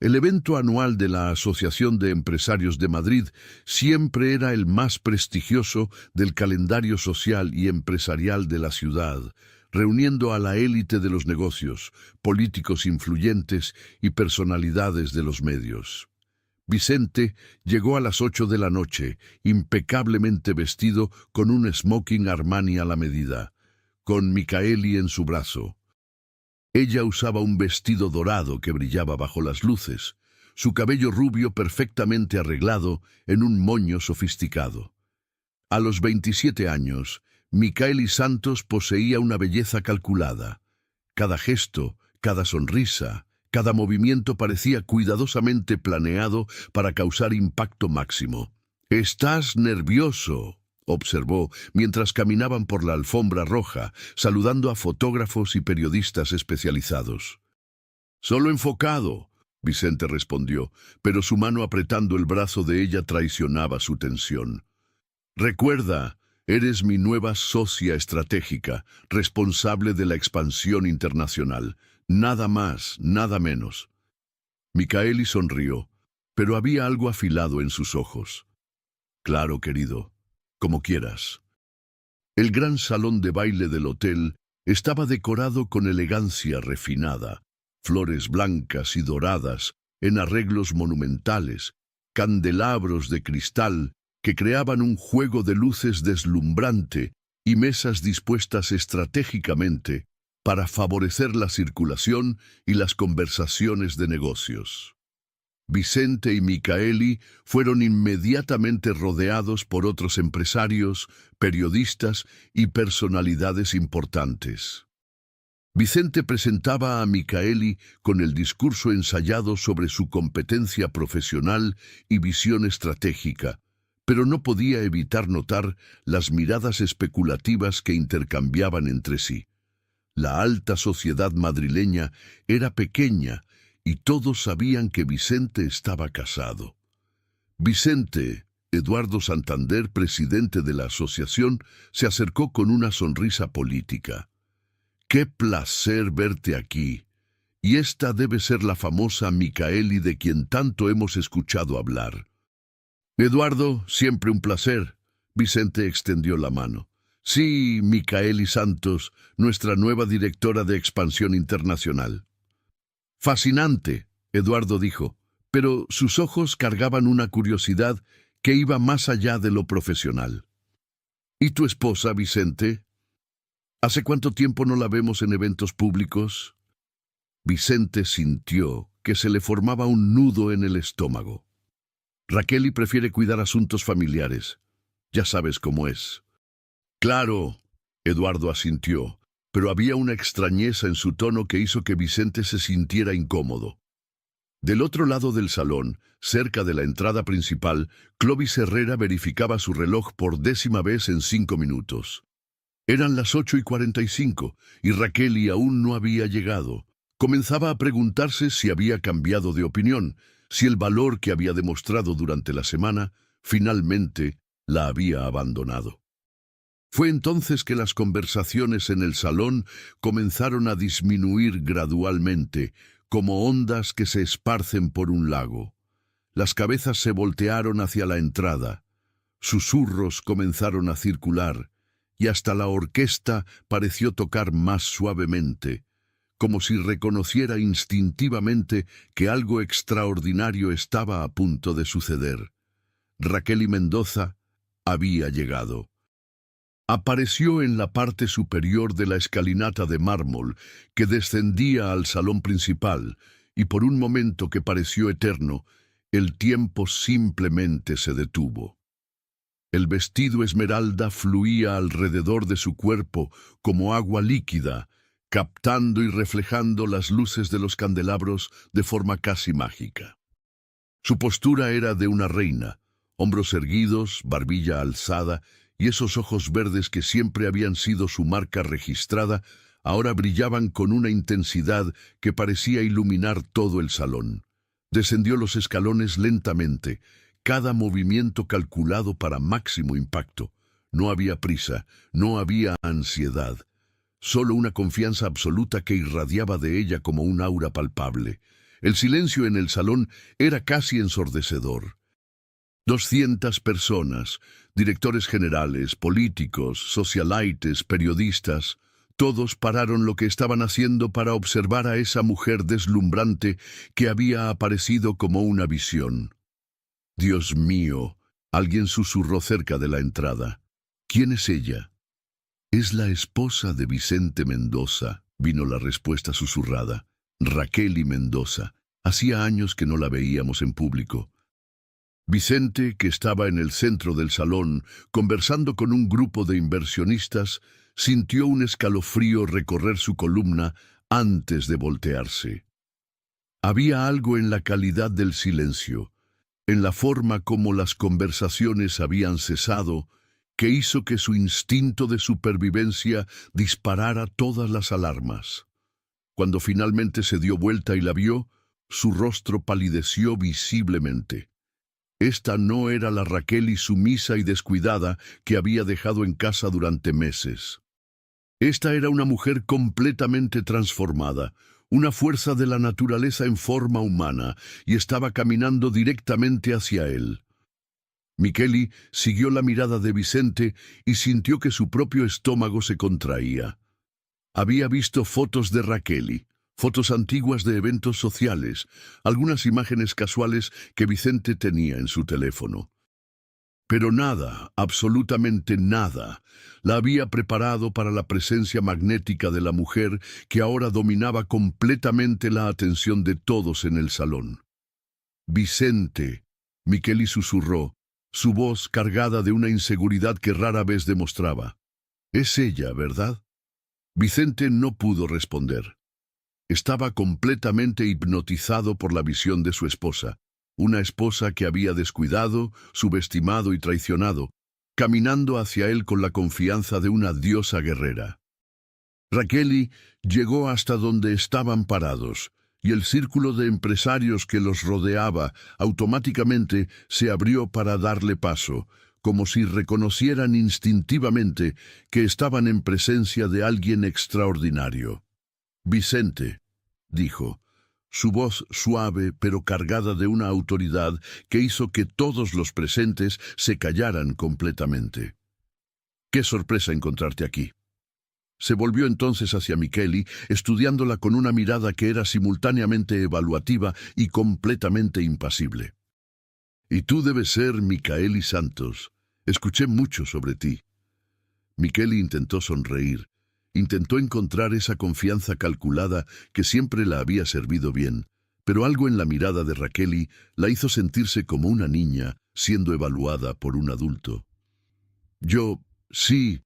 El evento anual de la Asociación de Empresarios de Madrid siempre era el más prestigioso del calendario social y empresarial de la ciudad, reuniendo a la élite de los negocios, políticos influyentes y personalidades de los medios. Vicente llegó a las 8 de la noche, impecablemente vestido con un smoking Armani a la medida, con Micaeli en su brazo. Ella usaba un vestido dorado que brillaba bajo las luces, su cabello rubio perfectamente arreglado en un moño sofisticado. A los 27 años, Micaeli Santos poseía una belleza calculada. Cada gesto, cada sonrisa, cada movimiento parecía cuidadosamente planeado para causar impacto máximo. «Estás nervioso», observó mientras caminaban por la alfombra roja, saludando a fotógrafos y periodistas especializados. «Solo enfocado», Vicente respondió, pero su mano apretando el brazo de ella traicionaba su tensión. «Recuerda, eres mi nueva socia estratégica, responsable de la expansión internacional. Nada más, nada menos». Micaeli sonrió, pero había algo afilado en sus ojos. «Claro, querido, como quieras». El gran salón de baile del hotel estaba decorado con elegancia refinada, flores blancas y doradas en arreglos monumentales, candelabros de cristal que creaban un juego de luces deslumbrante y mesas dispuestas estratégicamente para favorecer la circulación y las conversaciones de negocios. Vicente y Micaeli fueron inmediatamente rodeados por otros empresarios, periodistas y personalidades importantes. Vicente presentaba a Micaeli con el discurso ensayado sobre su competencia profesional y visión estratégica, pero no podía evitar notar las miradas especulativas que intercambiaban entre sí. La alta sociedad madrileña era pequeña y todos sabían que Vicente estaba casado. Vicente, Eduardo Santander, presidente de la asociación, se acercó con una sonrisa política. «Qué placer verte aquí. Y esta debe ser la famosa Micaeli de quien tanto hemos escuchado hablar». «Eduardo, siempre un placer». Vicente extendió la mano. «Sí, Micaeli Santos, nuestra nueva directora de expansión internacional». «Fascinante», Eduardo dijo, pero sus ojos cargaban una curiosidad que iba más allá de lo profesional. «¿Y tu esposa, Vicente? ¿Hace cuánto tiempo no la vemos en eventos públicos?» Vicente sintió que se le formaba un nudo en el estómago. «Raquel prefiere cuidar asuntos familiares. Ya sabes cómo es». «Claro», Eduardo asintió, pero había una extrañeza en su tono que hizo que Vicente se sintiera incómodo. Del otro lado del salón, cerca de la entrada principal, Clovis Herrera verificaba su reloj por 10ª vez en 5 minutos. Eran las 8:45 y Raquel aún no había llegado. Comenzaba a preguntarse si había cambiado de opinión, si el valor que había demostrado durante la semana finalmente la había abandonado. Fue entonces que las conversaciones en el salón comenzaron a disminuir gradualmente, como ondas que se esparcen por un lago. Las cabezas se voltearon hacia la entrada, susurros comenzaron a circular, y hasta la orquesta pareció tocar más suavemente, como si reconociera instintivamente que algo extraordinario estaba a punto de suceder. Raquel Mendoza había llegado. Apareció en la parte superior de la escalinata de mármol que descendía al salón principal, y por un momento que pareció eterno, el tiempo simplemente se detuvo. El vestido esmeralda fluía alrededor de su cuerpo como agua líquida, captando y reflejando las luces de los candelabros de forma casi mágica. Su postura era de una reina, hombros erguidos, barbilla alzada, y esos ojos verdes que siempre habían sido su marca registrada, ahora brillaban con una intensidad que parecía iluminar todo el salón. Descendió los escalones lentamente, cada movimiento calculado para máximo impacto. No había prisa, no había ansiedad, solo una confianza absoluta que irradiaba de ella como un aura palpable. El silencio en el salón era casi ensordecedor. 200 personas, directores generales, políticos, socialites, periodistas, todos pararon lo que estaban haciendo para observar a esa mujer deslumbrante que había aparecido como una visión. «Dios mío», alguien susurró cerca de la entrada. «¿Quién es ella?» «Es la esposa de Vicente Mendoza», vino la respuesta susurrada. «Raquel Mendoza. Hacía años que no la veíamos en público». Vicente, que estaba en el centro del salón, conversando con un grupo de inversionistas, sintió un escalofrío recorrer su columna antes de voltearse. Había algo en la calidad del silencio, en la forma como las conversaciones habían cesado, que hizo que su instinto de supervivencia disparara todas las alarmas. Cuando finalmente se dio vuelta y la vio, su rostro palideció visiblemente. Esta no era la Raquel sumisa y descuidada que había dejado en casa durante meses. Esta era una mujer completamente transformada, una fuerza de la naturaleza en forma humana, y estaba caminando directamente hacia él. Micheli siguió la mirada de Vicente y sintió que su propio estómago se contraía. Había visto fotos de Raquel, fotos antiguas de eventos sociales, algunas imágenes casuales que Vicente tenía en su teléfono. Pero nada, absolutamente nada, la había preparado para la presencia magnética de la mujer que ahora dominaba completamente la atención de todos en el salón. «Vicente», Micheli susurró, su voz cargada de una inseguridad que rara vez demostraba. «Es ella, ¿verdad?» Vicente no pudo responder. Estaba completamente hipnotizado por la visión de su esposa, una esposa que había descuidado, subestimado y traicionado, caminando hacia él con la confianza de una diosa guerrera. Raquel llegó hasta donde estaban parados, y el círculo de empresarios que los rodeaba automáticamente se abrió para darle paso, como si reconocieran instintivamente que estaban en presencia de alguien extraordinario. «Vicente», dijo, su voz suave pero cargada de una autoridad que hizo que todos los presentes se callaran completamente. «Qué sorpresa encontrarte aquí». Se volvió entonces hacia Micheli, estudiándola con una mirada que era simultáneamente evaluativa y completamente impasible. «Y tú debes ser Micaeli Santos. Escuché mucho sobre ti». Micheli intentó sonreír. Intentó encontrar esa confianza calculada que siempre la había servido bien, pero algo en la mirada de Raquel la hizo sentirse como una niña siendo evaluada por un adulto. «Yo, sí,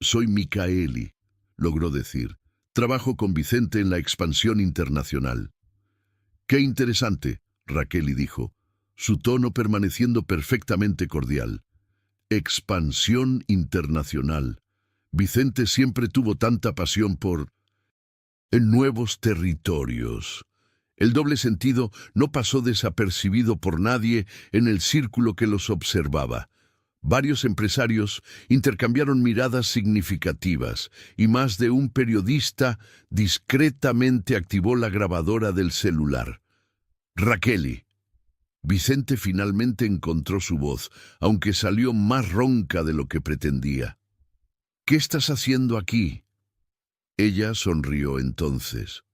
soy Micaeli», logró decir. «Trabajo con Vicente en la expansión internacional». «Qué interesante», Raquel dijo, su tono permaneciendo perfectamente cordial. «Expansión internacional». Vicente siempre tuvo tanta pasión por en nuevos territorios. El doble sentido no pasó desapercibido por nadie en el círculo que los observaba. Varios empresarios intercambiaron miradas significativas y más de un periodista discretamente activó la grabadora del celular. «Raquel». Vicente finalmente encontró su voz, aunque salió más ronca de lo que pretendía. «¿Qué estás haciendo aquí?» Ella sonrió entonces.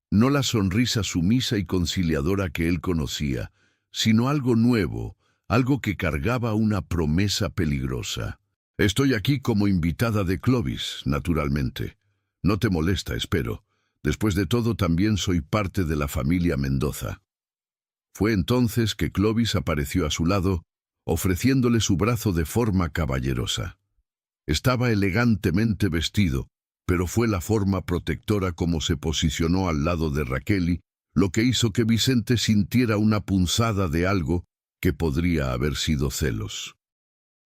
No la sonrisa sumisa y conciliadora que él conocía, sino algo nuevo, algo que cargaba una promesa peligrosa. «Estoy aquí como invitada de Clovis, naturalmente. No te molesta, espero. Después de todo, también soy parte de la familia Mendoza». Fue entonces que Clovis apareció a su lado, ofreciéndole su brazo de forma caballerosa. Estaba elegantemente vestido, pero fue la forma protectora como se posicionó al lado de Raquel lo que hizo que Vicente sintiera una punzada de algo que podría haber sido celos.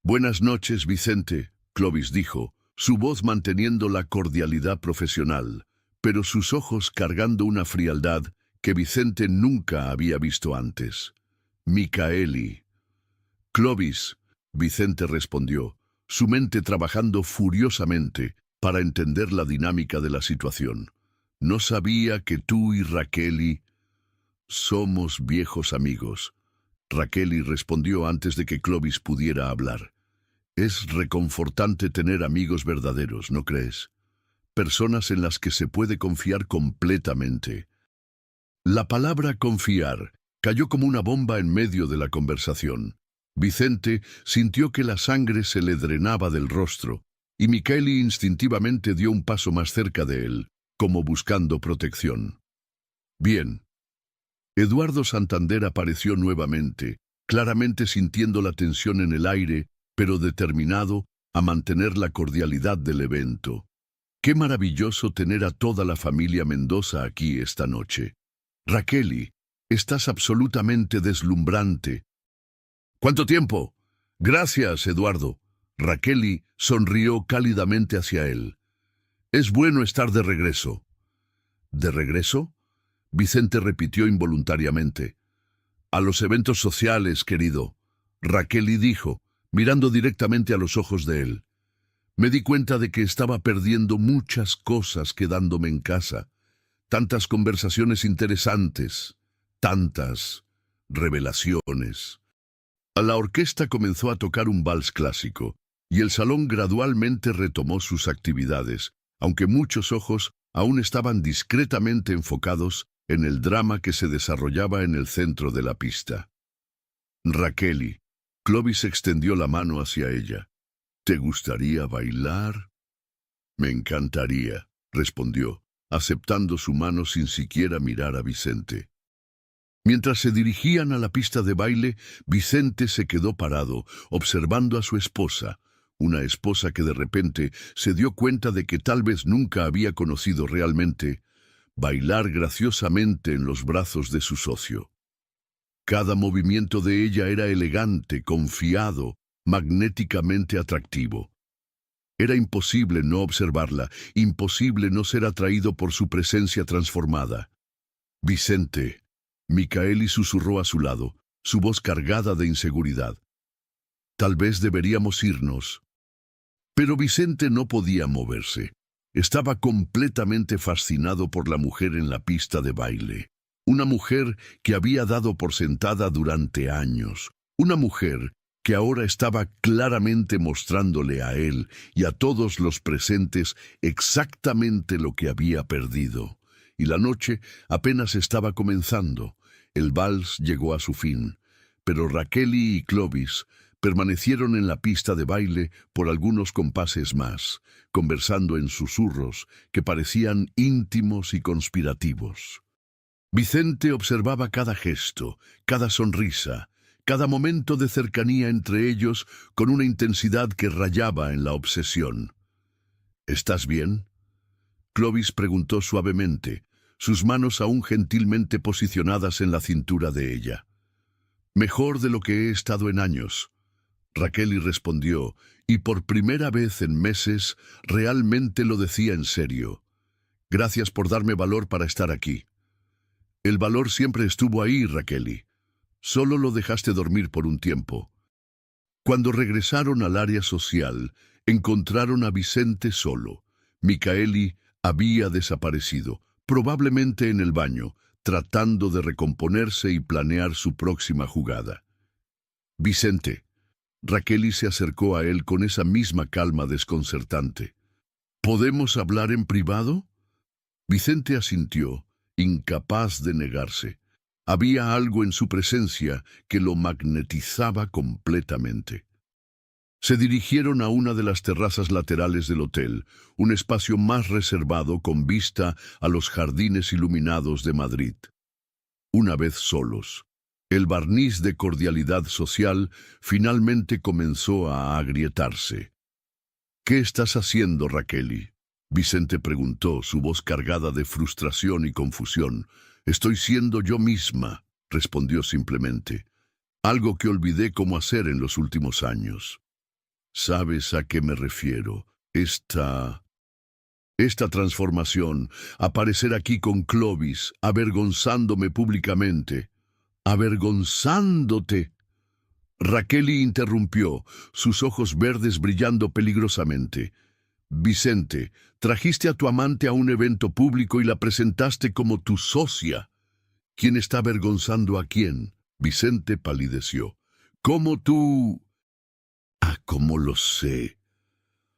«Buenas noches, Vicente», Clovis dijo, su voz manteniendo la cordialidad profesional, pero sus ojos cargando una frialdad que Vicente nunca había visto antes. «Micaeli». Clovis, Vicente respondió, su mente trabajando furiosamente para entender la dinámica de la situación. No sabía que tú y Raquel somos viejos amigos. Raquel respondió antes de que Clovis pudiera hablar. Es reconfortante tener amigos verdaderos, ¿no crees? Personas en las que se puede confiar completamente. La palabra confiar cayó como una bomba en medio de la conversación. Vicente sintió que la sangre se le drenaba del rostro, y Micaeli instintivamente dio un paso más cerca de él, como buscando protección. Bien. Eduardo Santander apareció nuevamente, claramente sintiendo la tensión en el aire, pero determinado a mantener la cordialidad del evento. Qué maravilloso tener a toda la familia Mendoza aquí esta noche. Raquel, estás absolutamente deslumbrante. ¿Cuánto tiempo? Gracias, Eduardo. Raquel sonrió cálidamente hacia él. Es bueno estar de regreso. ¿De regreso? Vicente repitió involuntariamente. A los eventos sociales, querido. Raquel dijo, mirando directamente a los ojos de él. Me di cuenta de que estaba perdiendo muchas cosas quedándome en casa. Tantas conversaciones interesantes, tantas revelaciones. La orquesta comenzó a tocar un vals clásico, y el salón gradualmente retomó sus actividades, aunque muchos ojos aún estaban discretamente enfocados en el drama que se desarrollaba en el centro de la pista. Raquel, Clovis extendió la mano hacia ella. ¿Te gustaría bailar? Me encantaría, respondió, aceptando su mano sin siquiera mirar a Vicente. Mientras se dirigían a la pista de baile, Vicente se quedó parado, observando a su esposa, una esposa que de repente se dio cuenta de que tal vez nunca había conocido realmente bailar graciosamente en los brazos de su socio. Cada movimiento de ella era elegante, confiado, magnéticamente atractivo. Era imposible no observarla, imposible no ser atraído por su presencia transformada. Vicente, Micaeli susurró a su lado, su voz cargada de inseguridad. Tal vez deberíamos irnos. Pero Vicente no podía moverse. Estaba completamente fascinado por la mujer en la pista de baile. Una mujer que había dado por sentada durante años. Una mujer que ahora estaba claramente mostrándole a él y a todos los presentes exactamente lo que había perdido. Y la noche apenas estaba comenzando. El vals llegó a su fin, pero Raquel y Clovis permanecieron en la pista de baile por algunos compases más, conversando en susurros que parecían íntimos y conspirativos. Vicente observaba cada gesto, cada sonrisa, cada momento de cercanía entre ellos con una intensidad que rayaba en la obsesión. ¿Estás bien? Clovis preguntó suavemente, sus manos aún gentilmente posicionadas en la cintura de ella. Mejor de lo que he estado en años. Raquel respondió, y por primera vez en meses realmente lo decía en serio. Gracias por darme valor para estar aquí. El valor siempre estuvo ahí, Raquel. Solo lo dejaste dormir por un tiempo. Cuando regresaron al área social, encontraron a Vicente solo. Micaeli había desaparecido, probablemente en el baño, tratando de recomponerse y planear su próxima jugada. Vicente. Raquel se acercó a él con esa misma calma desconcertante. ¿Podemos hablar en privado? Vicente asintió, incapaz de negarse. Había algo en su presencia que lo magnetizaba completamente. Se dirigieron a una de las terrazas laterales del hotel, un espacio más reservado con vista a los jardines iluminados de Madrid. Una vez solos, el barniz de cordialidad social finalmente comenzó a agrietarse. ¿Qué estás haciendo, Raquel? Vicente preguntó, su voz cargada de frustración y confusión. Estoy siendo yo misma, respondió simplemente. Algo que olvidé cómo hacer en los últimos años. ¿Sabes a qué me refiero? Esta transformación, aparecer aquí con Clovis, avergonzándome públicamente. ¿Avergonzándote? Raqueli interrumpió, sus ojos verdes brillando peligrosamente. Vicente, trajiste a tu amante a un evento público y la presentaste como tu socia. ¿Quién está avergonzando a quién? Vicente palideció. ¿Cómo tú? Ah, cómo lo sé.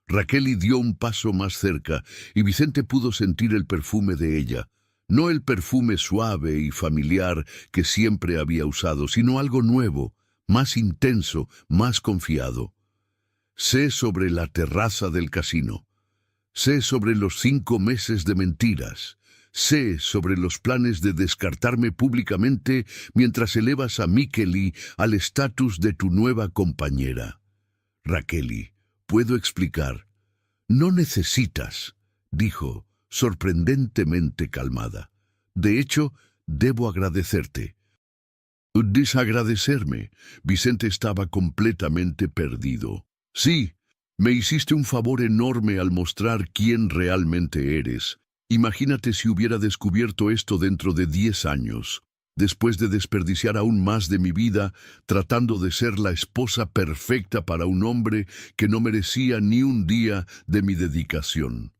Raqueli dio un paso más cerca y Vicente pudo sentir el perfume de ella. No el perfume suave y familiar que siempre había usado, sino algo nuevo, más intenso, más confiado. Sé sobre la terraza del casino. Sé sobre los 5 meses de mentiras. Sé sobre los planes de descartarme públicamente mientras elevas a Mikkeli al estatus de tu nueva compañera. Raqueli, puedo explicar. No necesitas, dijo, sorprendentemente calmada. De hecho, debo agradecerte. Desagradecerme. Vicente estaba completamente perdido. Sí, me hiciste un favor enorme al mostrar quién realmente eres. Imagínate si hubiera descubierto esto dentro de 10 años, después de desperdiciar aún más de mi vida tratando de ser la esposa perfecta para un hombre que no merecía ni un día de mi dedicación.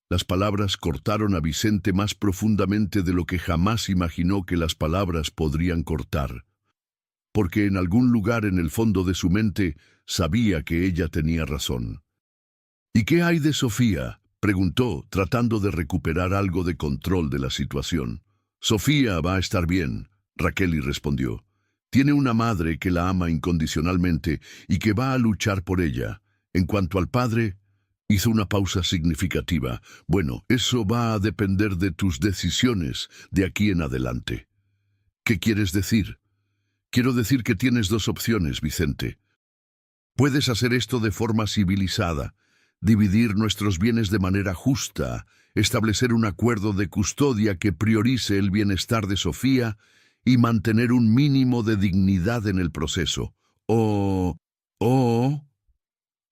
Las palabras cortaron a Vicente más profundamente de lo que jamás imaginó que las palabras podrían cortar, porque en algún lugar en el fondo de su mente sabía que ella tenía razón. ¿Y qué hay de Sofía?, preguntó, tratando de recuperar algo de control de la situación. Sofía va a estar bien, Raqueli respondió. Tiene una madre que la ama incondicionalmente y que va a luchar por ella. En cuanto al padre, hizo una pausa significativa. Bueno, eso va a depender de tus decisiones de aquí en adelante. ¿Qué quieres decir? Quiero decir que tienes 2 opciones, Vicente. Puedes hacer esto de forma civilizada, dividir nuestros bienes de manera justa, establecer un acuerdo de custodia que priorice el bienestar de Sofía y mantener un mínimo de dignidad en el proceso. O...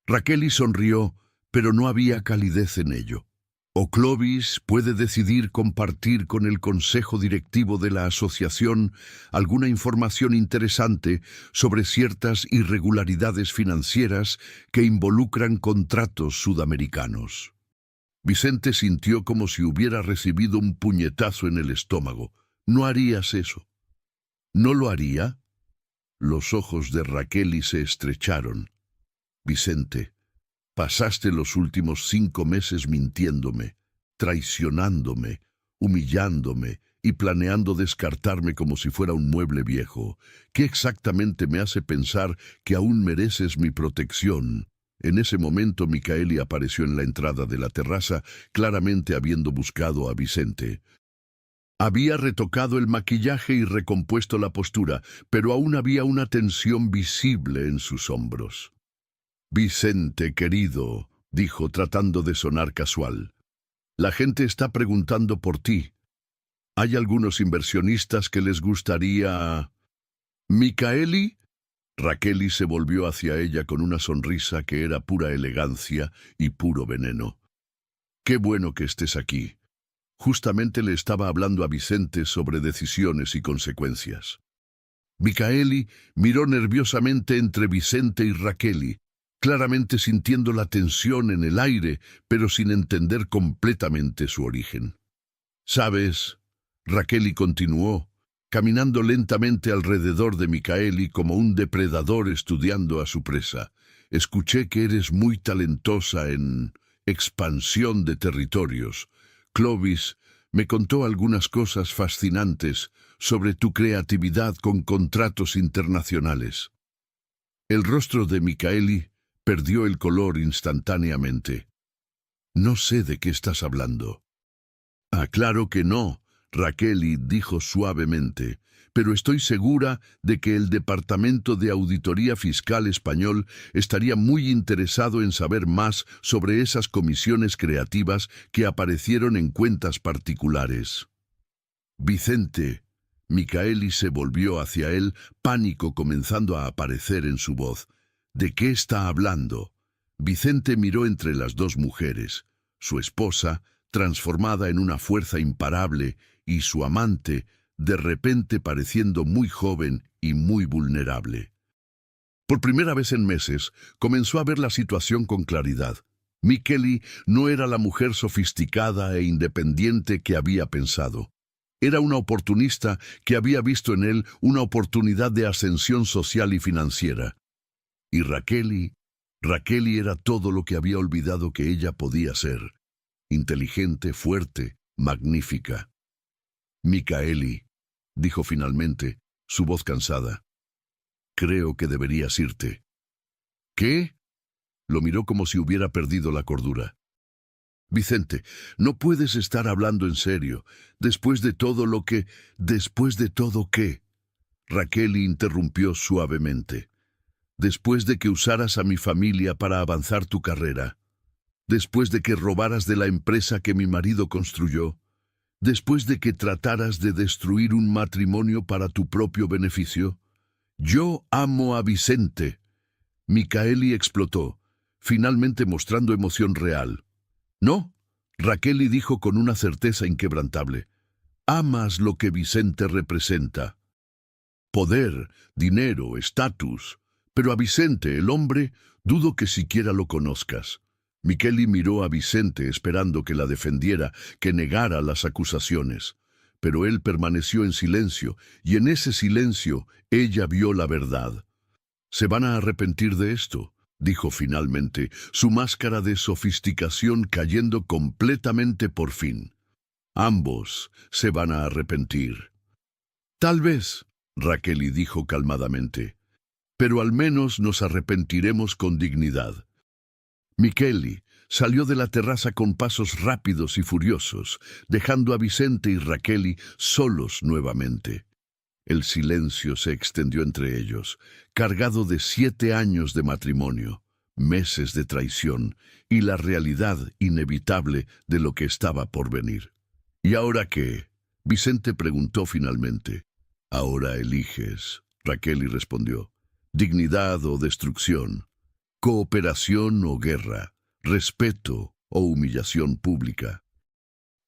Raqueli sonrió, pero no había calidez en ello. O Clovis puede decidir compartir con el consejo directivo de la asociación alguna información interesante sobre ciertas irregularidades financieras que involucran contratos sudamericanos. Vicente sintió como si hubiera recibido un puñetazo en el estómago. ¿No harías eso? ¿No lo haría? Los ojos de Raqueli se estrecharon. Vicente, pasaste los últimos 5 meses mintiéndome, traicionándome, humillándome y planeando descartarme como si fuera un mueble viejo. ¿Qué exactamente me hace pensar que aún mereces mi protección? En ese momento Mikkeli apareció en la entrada de la terraza, claramente habiendo buscado a Vicente. Había retocado el maquillaje y recompuesto la postura, pero aún había una tensión visible en sus hombros. Vicente, querido, dijo tratando de sonar casual. La gente está preguntando por ti. Hay algunos inversionistas que les gustaría... ¿Mikkeli? Raqueli se volvió hacia ella con una sonrisa que era pura elegancia y puro veneno. Qué bueno que estés aquí. Justamente le estaba hablando a Vicente sobre decisiones y consecuencias. Mikkeli miró nerviosamente entre Vicente y Raqueli, claramente sintiendo la tensión en el aire, pero sin entender completamente su origen. ¿Sabes? Raqueli continuó, caminando lentamente alrededor de Mikkeli como un depredador estudiando a su presa. Escuché que eres muy talentosa en expansión de territorios. Clovis me contó algunas cosas fascinantes sobre tu creatividad con contratos internacionales. El rostro de Mikkeli perdió el color instantáneamente. No sé de qué estás hablando. Ah, claro que no, Raqueli dijo suavemente, pero estoy segura de que el Departamento de Auditoría Fiscal español estaría muy interesado en saber más sobre esas comisiones creativas que aparecieron en cuentas particulares. Vicente, Mikkeli se volvió hacia él, pánico comenzando a aparecer en su voz. ¿De qué está hablando? Vicente miró entre las 2 mujeres, su esposa, transformada en una fuerza imparable, y su amante, de repente pareciendo muy joven y muy vulnerable. Por primera vez en meses, comenzó a ver la situación con claridad. Micheli no era la mujer sofisticada e independiente que había pensado. Era una oportunista que había visto en él una oportunidad de ascensión social y financiera. Y Raquel era todo lo que había olvidado que ella podía ser. Inteligente, fuerte, magnífica. Micaeli, dijo finalmente, su voz cansada. Creo que deberías irte. ¿Qué? Lo miró como si hubiera perdido la cordura. Vicente, no puedes estar hablando en serio. ¿Después de todo qué? Raquel interrumpió suavemente. Después de que usaras a mi familia para avanzar tu carrera. Después de que robaras de la empresa que mi marido construyó. Después de que trataras de destruir un matrimonio para tu propio beneficio. Yo amo a Vicente. Micaeli explotó, finalmente mostrando emoción real. No, Raquel dijo con una certeza inquebrantable. Amas lo que Vicente representa. Poder, dinero, estatus. Pero a Vicente, el hombre, dudo que siquiera lo conozcas. Micheli miró a Vicente esperando que la defendiera, que negara las acusaciones. Pero él permaneció en silencio, y en ese silencio ella vio la verdad. «Se van a arrepentir de esto», dijo finalmente, su máscara de sofisticación cayendo completamente por fin. «Ambos se van a arrepentir». «Tal vez», Raquel dijo calmadamente, «pero al menos nos arrepentiremos con dignidad». Micheli salió de la terraza con pasos rápidos y furiosos, dejando a Vicente y Raquel solos nuevamente. El silencio se extendió entre ellos, cargado de 7 años de matrimonio, meses de traición y la realidad inevitable de lo que estaba por venir. ¿Y ahora qué? Vicente preguntó finalmente. Ahora eliges, Raquel respondió. Dignidad o destrucción, cooperación o guerra, respeto o humillación pública.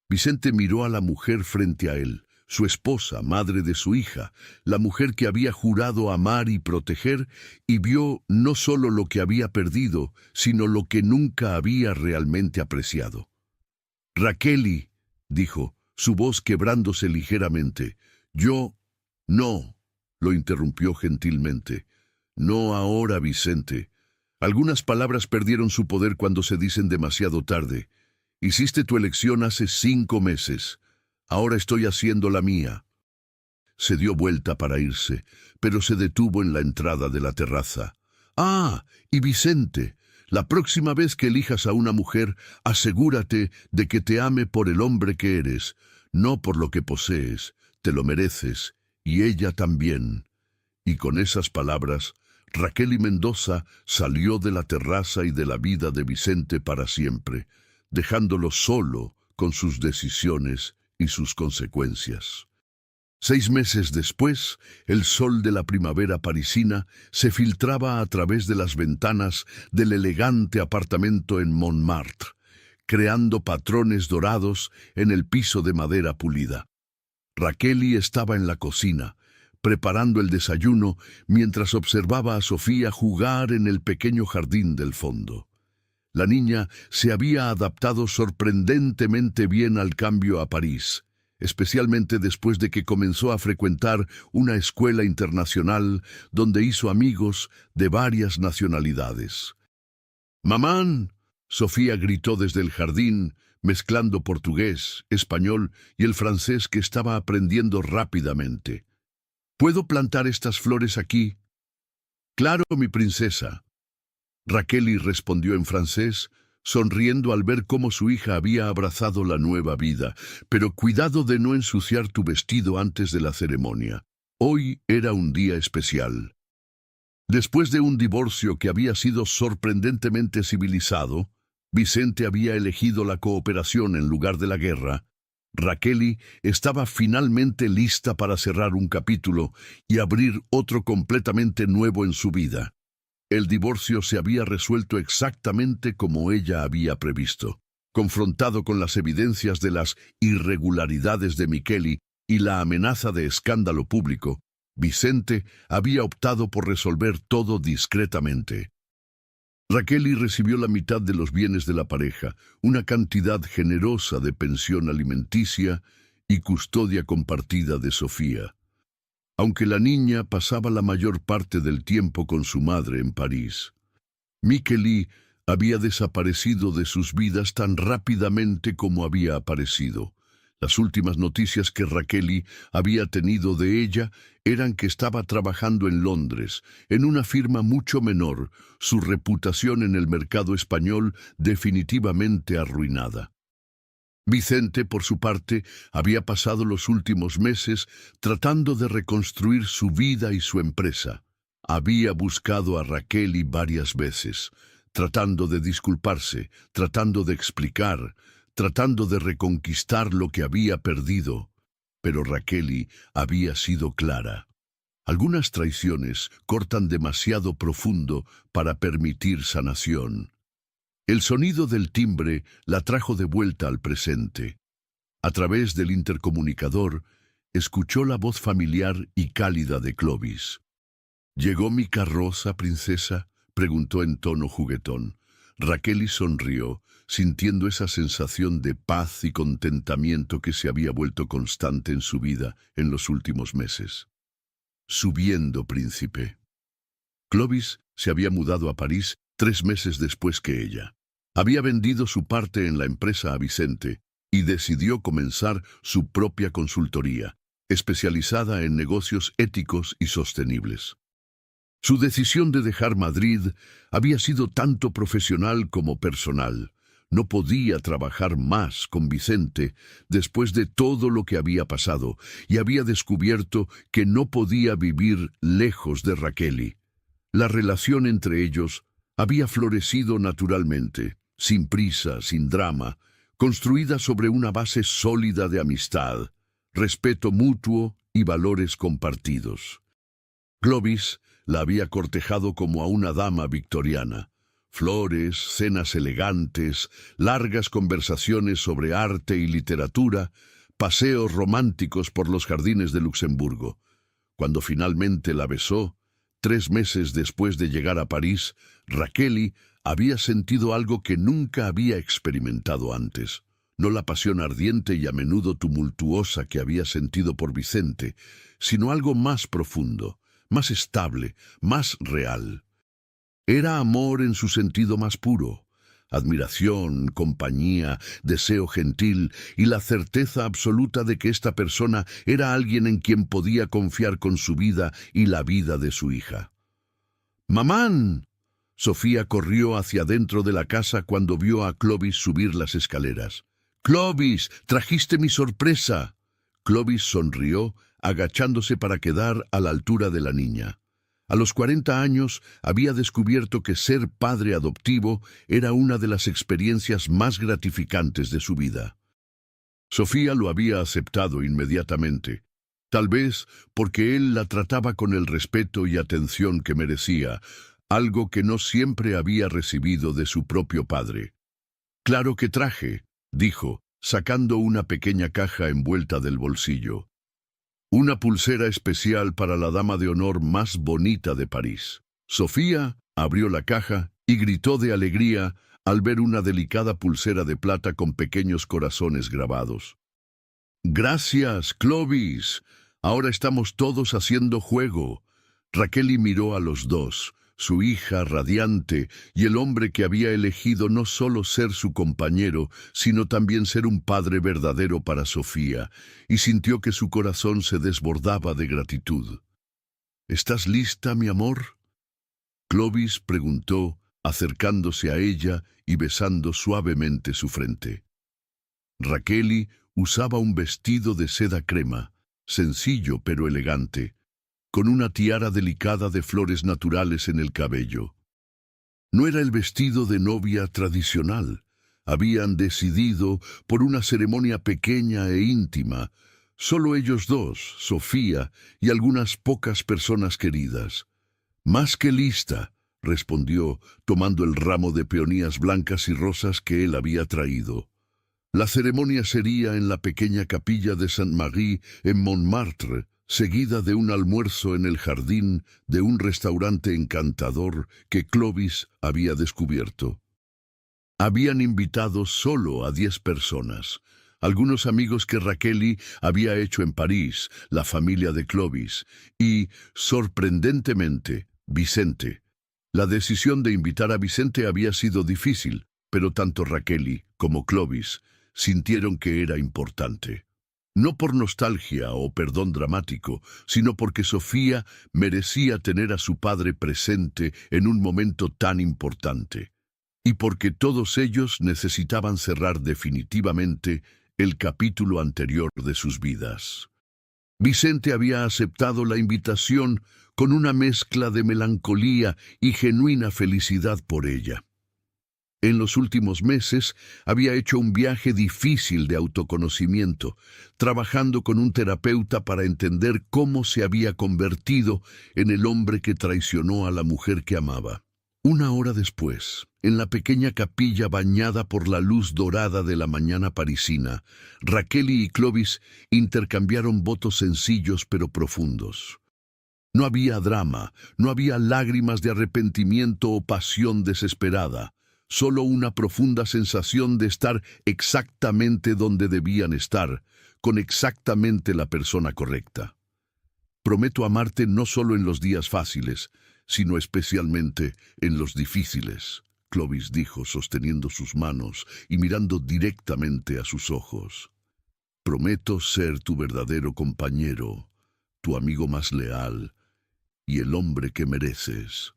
Vicente miró a la mujer frente a él, su esposa, madre de su hija, la mujer que había jurado amar y proteger, y vio no solo lo que había perdido, sino lo que nunca había realmente apreciado. Raquel, dijo, su voz quebrándose ligeramente. No, lo interrumpió gentilmente. No ahora, Vicente. Algunas palabras perdieron su poder cuando se dicen demasiado tarde. Hiciste tu elección hace 5 meses. Ahora estoy haciendo la mía. Se dio vuelta para irse, pero se detuvo en la entrada de la terraza. Ah, y Vicente, la próxima vez que elijas a una mujer, asegúrate de que te ame por el hombre que eres, no por lo que posees. Te lo mereces, y ella también. Y con esas palabras, Raquel Mendoza salió de la terraza y de la vida de Vicente para siempre, dejándolo solo con sus decisiones y sus consecuencias. 6 meses después, el sol de la primavera parisina se filtraba a través de las ventanas del elegante apartamento en Montmartre, creando patrones dorados en el piso de madera pulida. Raquel estaba en la cocina, preparando el desayuno mientras observaba a Sofía jugar en el pequeño jardín del fondo. La niña se había adaptado sorprendentemente bien al cambio a París, especialmente después de que comenzó a frecuentar una escuela internacional donde hizo amigos de varias nacionalidades. «¡Mamán!», Sofía gritó desde el jardín, mezclando portugués, español y el francés que estaba aprendiendo rápidamente. «¿Puedo plantar estas flores aquí?» «Claro, mi princesa». Raquel respondió en francés, sonriendo al ver cómo su hija había abrazado la nueva vida. «Pero cuidado de no ensuciar tu vestido antes de la ceremonia. Hoy era un día especial». Después de un divorcio que había sido sorprendentemente civilizado, Vicente había elegido la cooperación en lugar de la guerra. Raquel estaba finalmente lista para cerrar un capítulo y abrir otro completamente nuevo en su vida. El divorcio se había resuelto exactamente como ella había previsto. Confrontado con las evidencias de las irregularidades de Micheli y la amenaza de escándalo público, Vicente había optado por resolver todo discretamente. Raquel recibió la mitad de los bienes de la pareja, una cantidad generosa de pensión alimenticia y custodia compartida de Sofía. Aunque la niña pasaba la mayor parte del tiempo con su madre en París. Miqueli había desaparecido de sus vidas tan rápidamente como había aparecido. Las últimas noticias que Raquel había tenido de ella eran que estaba trabajando en Londres, en una firma mucho menor, su reputación en el mercado español definitivamente arruinada. Vicente, por su parte, había pasado los últimos meses tratando de reconstruir su vida y su empresa. Había buscado a Raquel varias veces, tratando de disculparse, tratando de explicar, tratando de reconquistar lo que había perdido. Pero Raquel había sido clara. Algunas traiciones cortan demasiado profundo para permitir sanación. El sonido del timbre la trajo de vuelta al presente. A través del intercomunicador, escuchó la voz familiar y cálida de Clovis. «¿Llegó mi carroza, princesa?», preguntó en tono juguetón. Raquel sonrió, sintiendo esa sensación de paz y contentamiento que se había vuelto constante en su vida en los últimos meses. «Subiendo, príncipe». Clovis se había mudado a París 3 meses después que ella. Había vendido su parte en la empresa a Vicente y decidió comenzar su propia consultoría, especializada en negocios éticos y sostenibles. Su decisión de dejar Madrid había sido tanto profesional como personal. No podía trabajar más con Vicente después de todo lo que había pasado y había descubierto que no podía vivir lejos de Raquel. La relación entre ellos había florecido naturalmente, sin prisa, sin drama, construida sobre una base sólida de amistad, respeto mutuo y valores compartidos. Clovis la había cortejado como a una dama victoriana. Flores, cenas elegantes, largas conversaciones sobre arte y literatura, paseos románticos por los jardines de Luxemburgo. Cuando finalmente la besó, 3 meses después de llegar a París, Raquel había sentido algo que nunca había experimentado antes. No la pasión ardiente y a menudo tumultuosa que había sentido por Vicente, sino algo más profundo, más estable, más real. Era amor en su sentido más puro, admiración, compañía, deseo gentil y la certeza absoluta de que esta persona era alguien en quien podía confiar con su vida y la vida de su hija. «¡Mamán!». Sofía corrió hacia dentro de la casa cuando vio a Clovis subir las escaleras. «¡Clovis! ¡Trajiste mi sorpresa!». Clovis sonrió, agachándose para quedar a la altura de la niña. A los 40 años había descubierto que ser padre adoptivo era una de las experiencias más gratificantes de su vida. Sofía lo había aceptado inmediatamente, tal vez porque él la trataba con el respeto y atención que merecía, algo que no siempre había recibido de su propio padre. «Claro que traje», dijo, sacando una pequeña caja envuelta del bolsillo. Una pulsera especial para la dama de honor más bonita de París. Sofía abrió la caja y gritó de alegría al ver una delicada pulsera de plata con pequeños corazones grabados. «Gracias, Clovis. Ahora estamos todos haciendo juego». Raquel miró a los dos, su hija radiante y el hombre que había elegido no solo ser su compañero, sino también ser un padre verdadero para Sofía, y sintió que su corazón se desbordaba de gratitud. «¿Estás lista, mi amor?». Clovis preguntó, acercándose a ella y besando suavemente su frente. Raquel usaba un vestido de seda crema, sencillo pero elegante, con una tiara delicada de flores naturales en el cabello. No era el vestido de novia tradicional. Habían decidido por una ceremonia pequeña e íntima, solo ellos dos, Sofía y algunas pocas personas queridas. «Más que lista», respondió, tomando el ramo de peonías blancas y rosas que él había traído. La ceremonia sería en la pequeña capilla de Saint-Marie en Montmartre, seguida de un almuerzo en el jardín de un restaurante encantador que Clovis había descubierto. Habían invitado solo a 10 personas, algunos amigos que Raquel había hecho en París, la familia de Clovis, y, sorprendentemente, Vicente. La decisión de invitar a Vicente había sido difícil, pero tanto Raquel como Clovis sintieron que era importante. No por nostalgia o perdón dramático, sino porque Sofía merecía tener a su padre presente en un momento tan importante, y porque todos ellos necesitaban cerrar definitivamente el capítulo anterior de sus vidas. Vicente había aceptado la invitación con una mezcla de melancolía y genuina felicidad por ella. En los últimos meses había hecho un viaje difícil de autoconocimiento, trabajando con un terapeuta para entender cómo se había convertido en el hombre que traicionó a la mujer que amaba. Una hora después, en la pequeña capilla bañada por la luz dorada de la mañana parisina, Raquel y Clovis intercambiaron votos sencillos pero profundos. No había drama, no había lágrimas de arrepentimiento o pasión desesperada, solo una profunda sensación de estar exactamente donde debían estar, con exactamente la persona correcta. Prometo amarte no solo en los días fáciles, sino especialmente en los difíciles, Clovis dijo, sosteniendo sus manos y mirando directamente a sus ojos. Prometo ser tu verdadero compañero, tu amigo más leal y el hombre que mereces.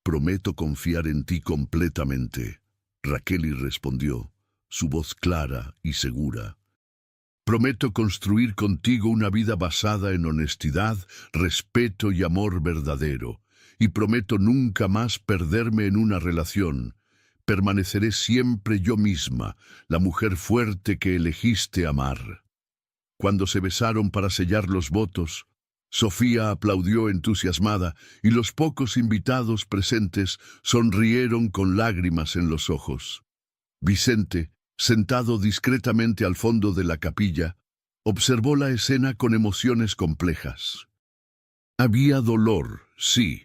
Prometo confiar en ti completamente, Raquel respondió, su voz clara y segura. Prometo construir contigo una vida basada en honestidad, respeto y amor verdadero. Y prometo nunca más perderme en una relación. Permaneceré siempre yo misma, la mujer fuerte que elegiste amar. Cuando se besaron para sellar los votos, Sofía aplaudió entusiasmada y los pocos invitados presentes sonrieron con lágrimas en los ojos. Vicente, sentado discretamente al fondo de la capilla, observó la escena con emociones complejas. Había dolor, sí.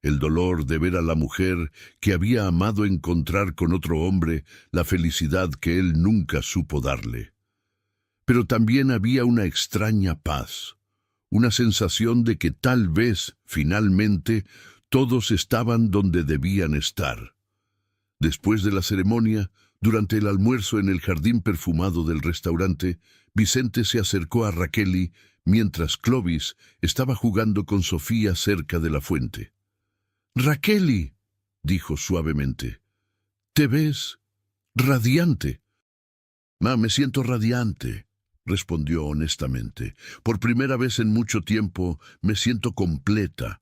El dolor de ver a la mujer que había amado encontrar con otro hombre la felicidad que él nunca supo darle. Pero también había una extraña paz, una sensación de que tal vez, finalmente, todos estaban donde debían estar. Después de la ceremonia, durante el almuerzo en el jardín perfumado del restaurante, Vicente se acercó a Raquel mientras Clovis estaba jugando con Sofía cerca de la fuente. «Raquel», dijo suavemente, «te ves radiante». «Me siento radiante», respondió honestamente. «Por primera vez en mucho tiempo me siento completa».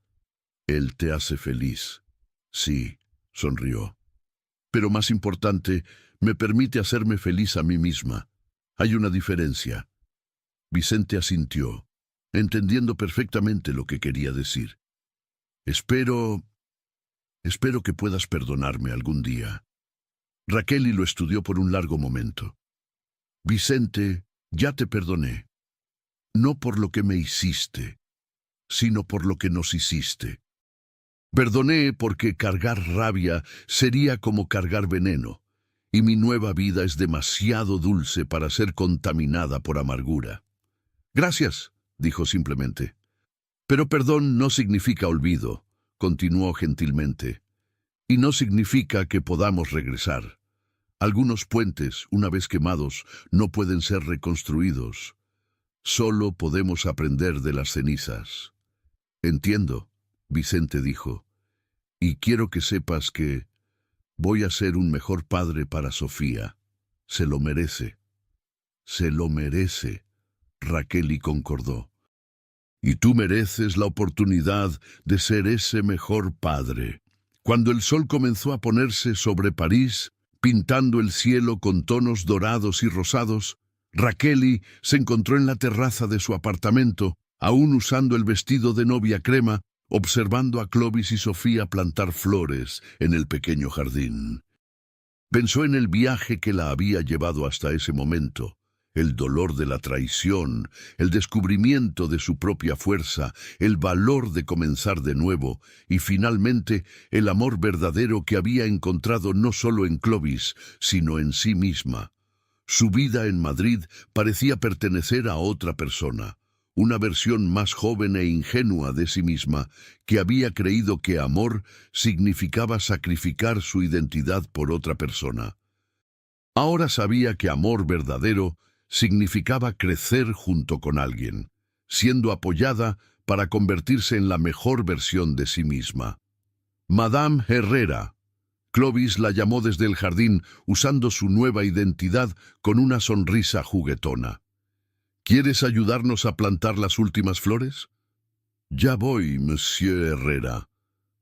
«Él te hace feliz». «Sí», sonrió. «Pero más importante, me permite hacerme feliz a mí misma. Hay una diferencia». Vicente asintió, entendiendo perfectamente lo que quería decir. Espero que puedas perdonarme algún día». Raquel lo estudió por un largo momento. «Vicente, ya te perdoné. No por lo que me hiciste, sino por lo que nos hiciste. Perdoné porque cargar rabia sería como cargar veneno, y mi nueva vida es demasiado dulce para ser contaminada por amargura». «Gracias», dijo simplemente. «Pero perdón no significa olvido», continuó gentilmente, «y no significa que podamos regresar. Algunos puentes, una vez quemados, no pueden ser reconstruidos. Solo podemos aprender de las cenizas». «Entiendo», Vicente dijo, «y quiero que sepas que voy a ser un mejor padre para Sofía. Se lo merece». «Se lo merece», Raquel concordó. «Y tú mereces la oportunidad de ser ese mejor padre». Cuando el sol comenzó a ponerse sobre París, pintando el cielo con tonos dorados y rosados, Raquel se encontró en la terraza de su apartamento, aún usando el vestido de novia crema, observando a Clovis y Sofía plantar flores en el pequeño jardín. Pensó en el viaje que la había llevado hasta ese momento, el dolor de la traición, el descubrimiento de su propia fuerza, el valor de comenzar de nuevo y finalmente el amor verdadero que había encontrado no solo en Clovis, sino en sí misma. Su vida en Madrid parecía pertenecer a otra persona, una versión más joven e ingenua de sí misma, que había creído que amor significaba sacrificar su identidad por otra persona. Ahora sabía que amor verdadero significaba crecer junto con alguien, siendo apoyada para convertirse en la mejor versión de sí misma. Madame Herrera. Clovis la llamó desde el jardín usando su nueva identidad con una sonrisa juguetona. ¿Quieres ayudarnos a plantar las últimas flores? Ya voy, Monsieur Herrera,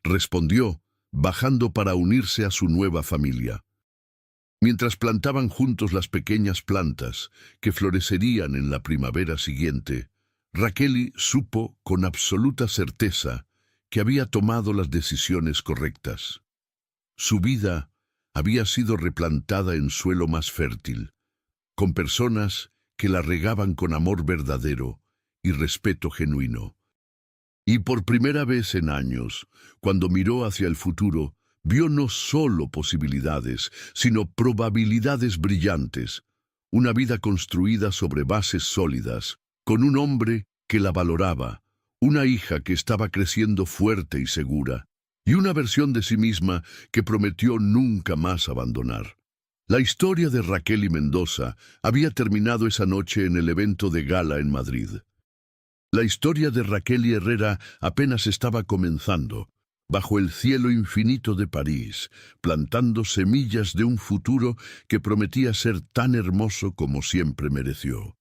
respondió, bajando para unirse a su nueva familia. Mientras plantaban juntos las pequeñas plantas que florecerían en la primavera siguiente, Raquel supo con absoluta certeza que había tomado las decisiones correctas. Su vida había sido replantada en suelo más fértil, con personas que la regaban con amor verdadero y respeto genuino. Y por primera vez en años, cuando miró hacia el futuro, vio no solo posibilidades, sino probabilidades brillantes, una vida construida sobre bases sólidas, con un hombre que la valoraba, una hija que estaba creciendo fuerte y segura, y una versión de sí misma que prometió nunca más abandonar. La historia de Raquel y Mendoza había terminado esa noche en el evento de gala en Madrid. La historia de Raquel y Herrera apenas estaba comenzando, bajo el cielo infinito de París, plantando semillas de un futuro que prometía ser tan hermoso como siempre mereció.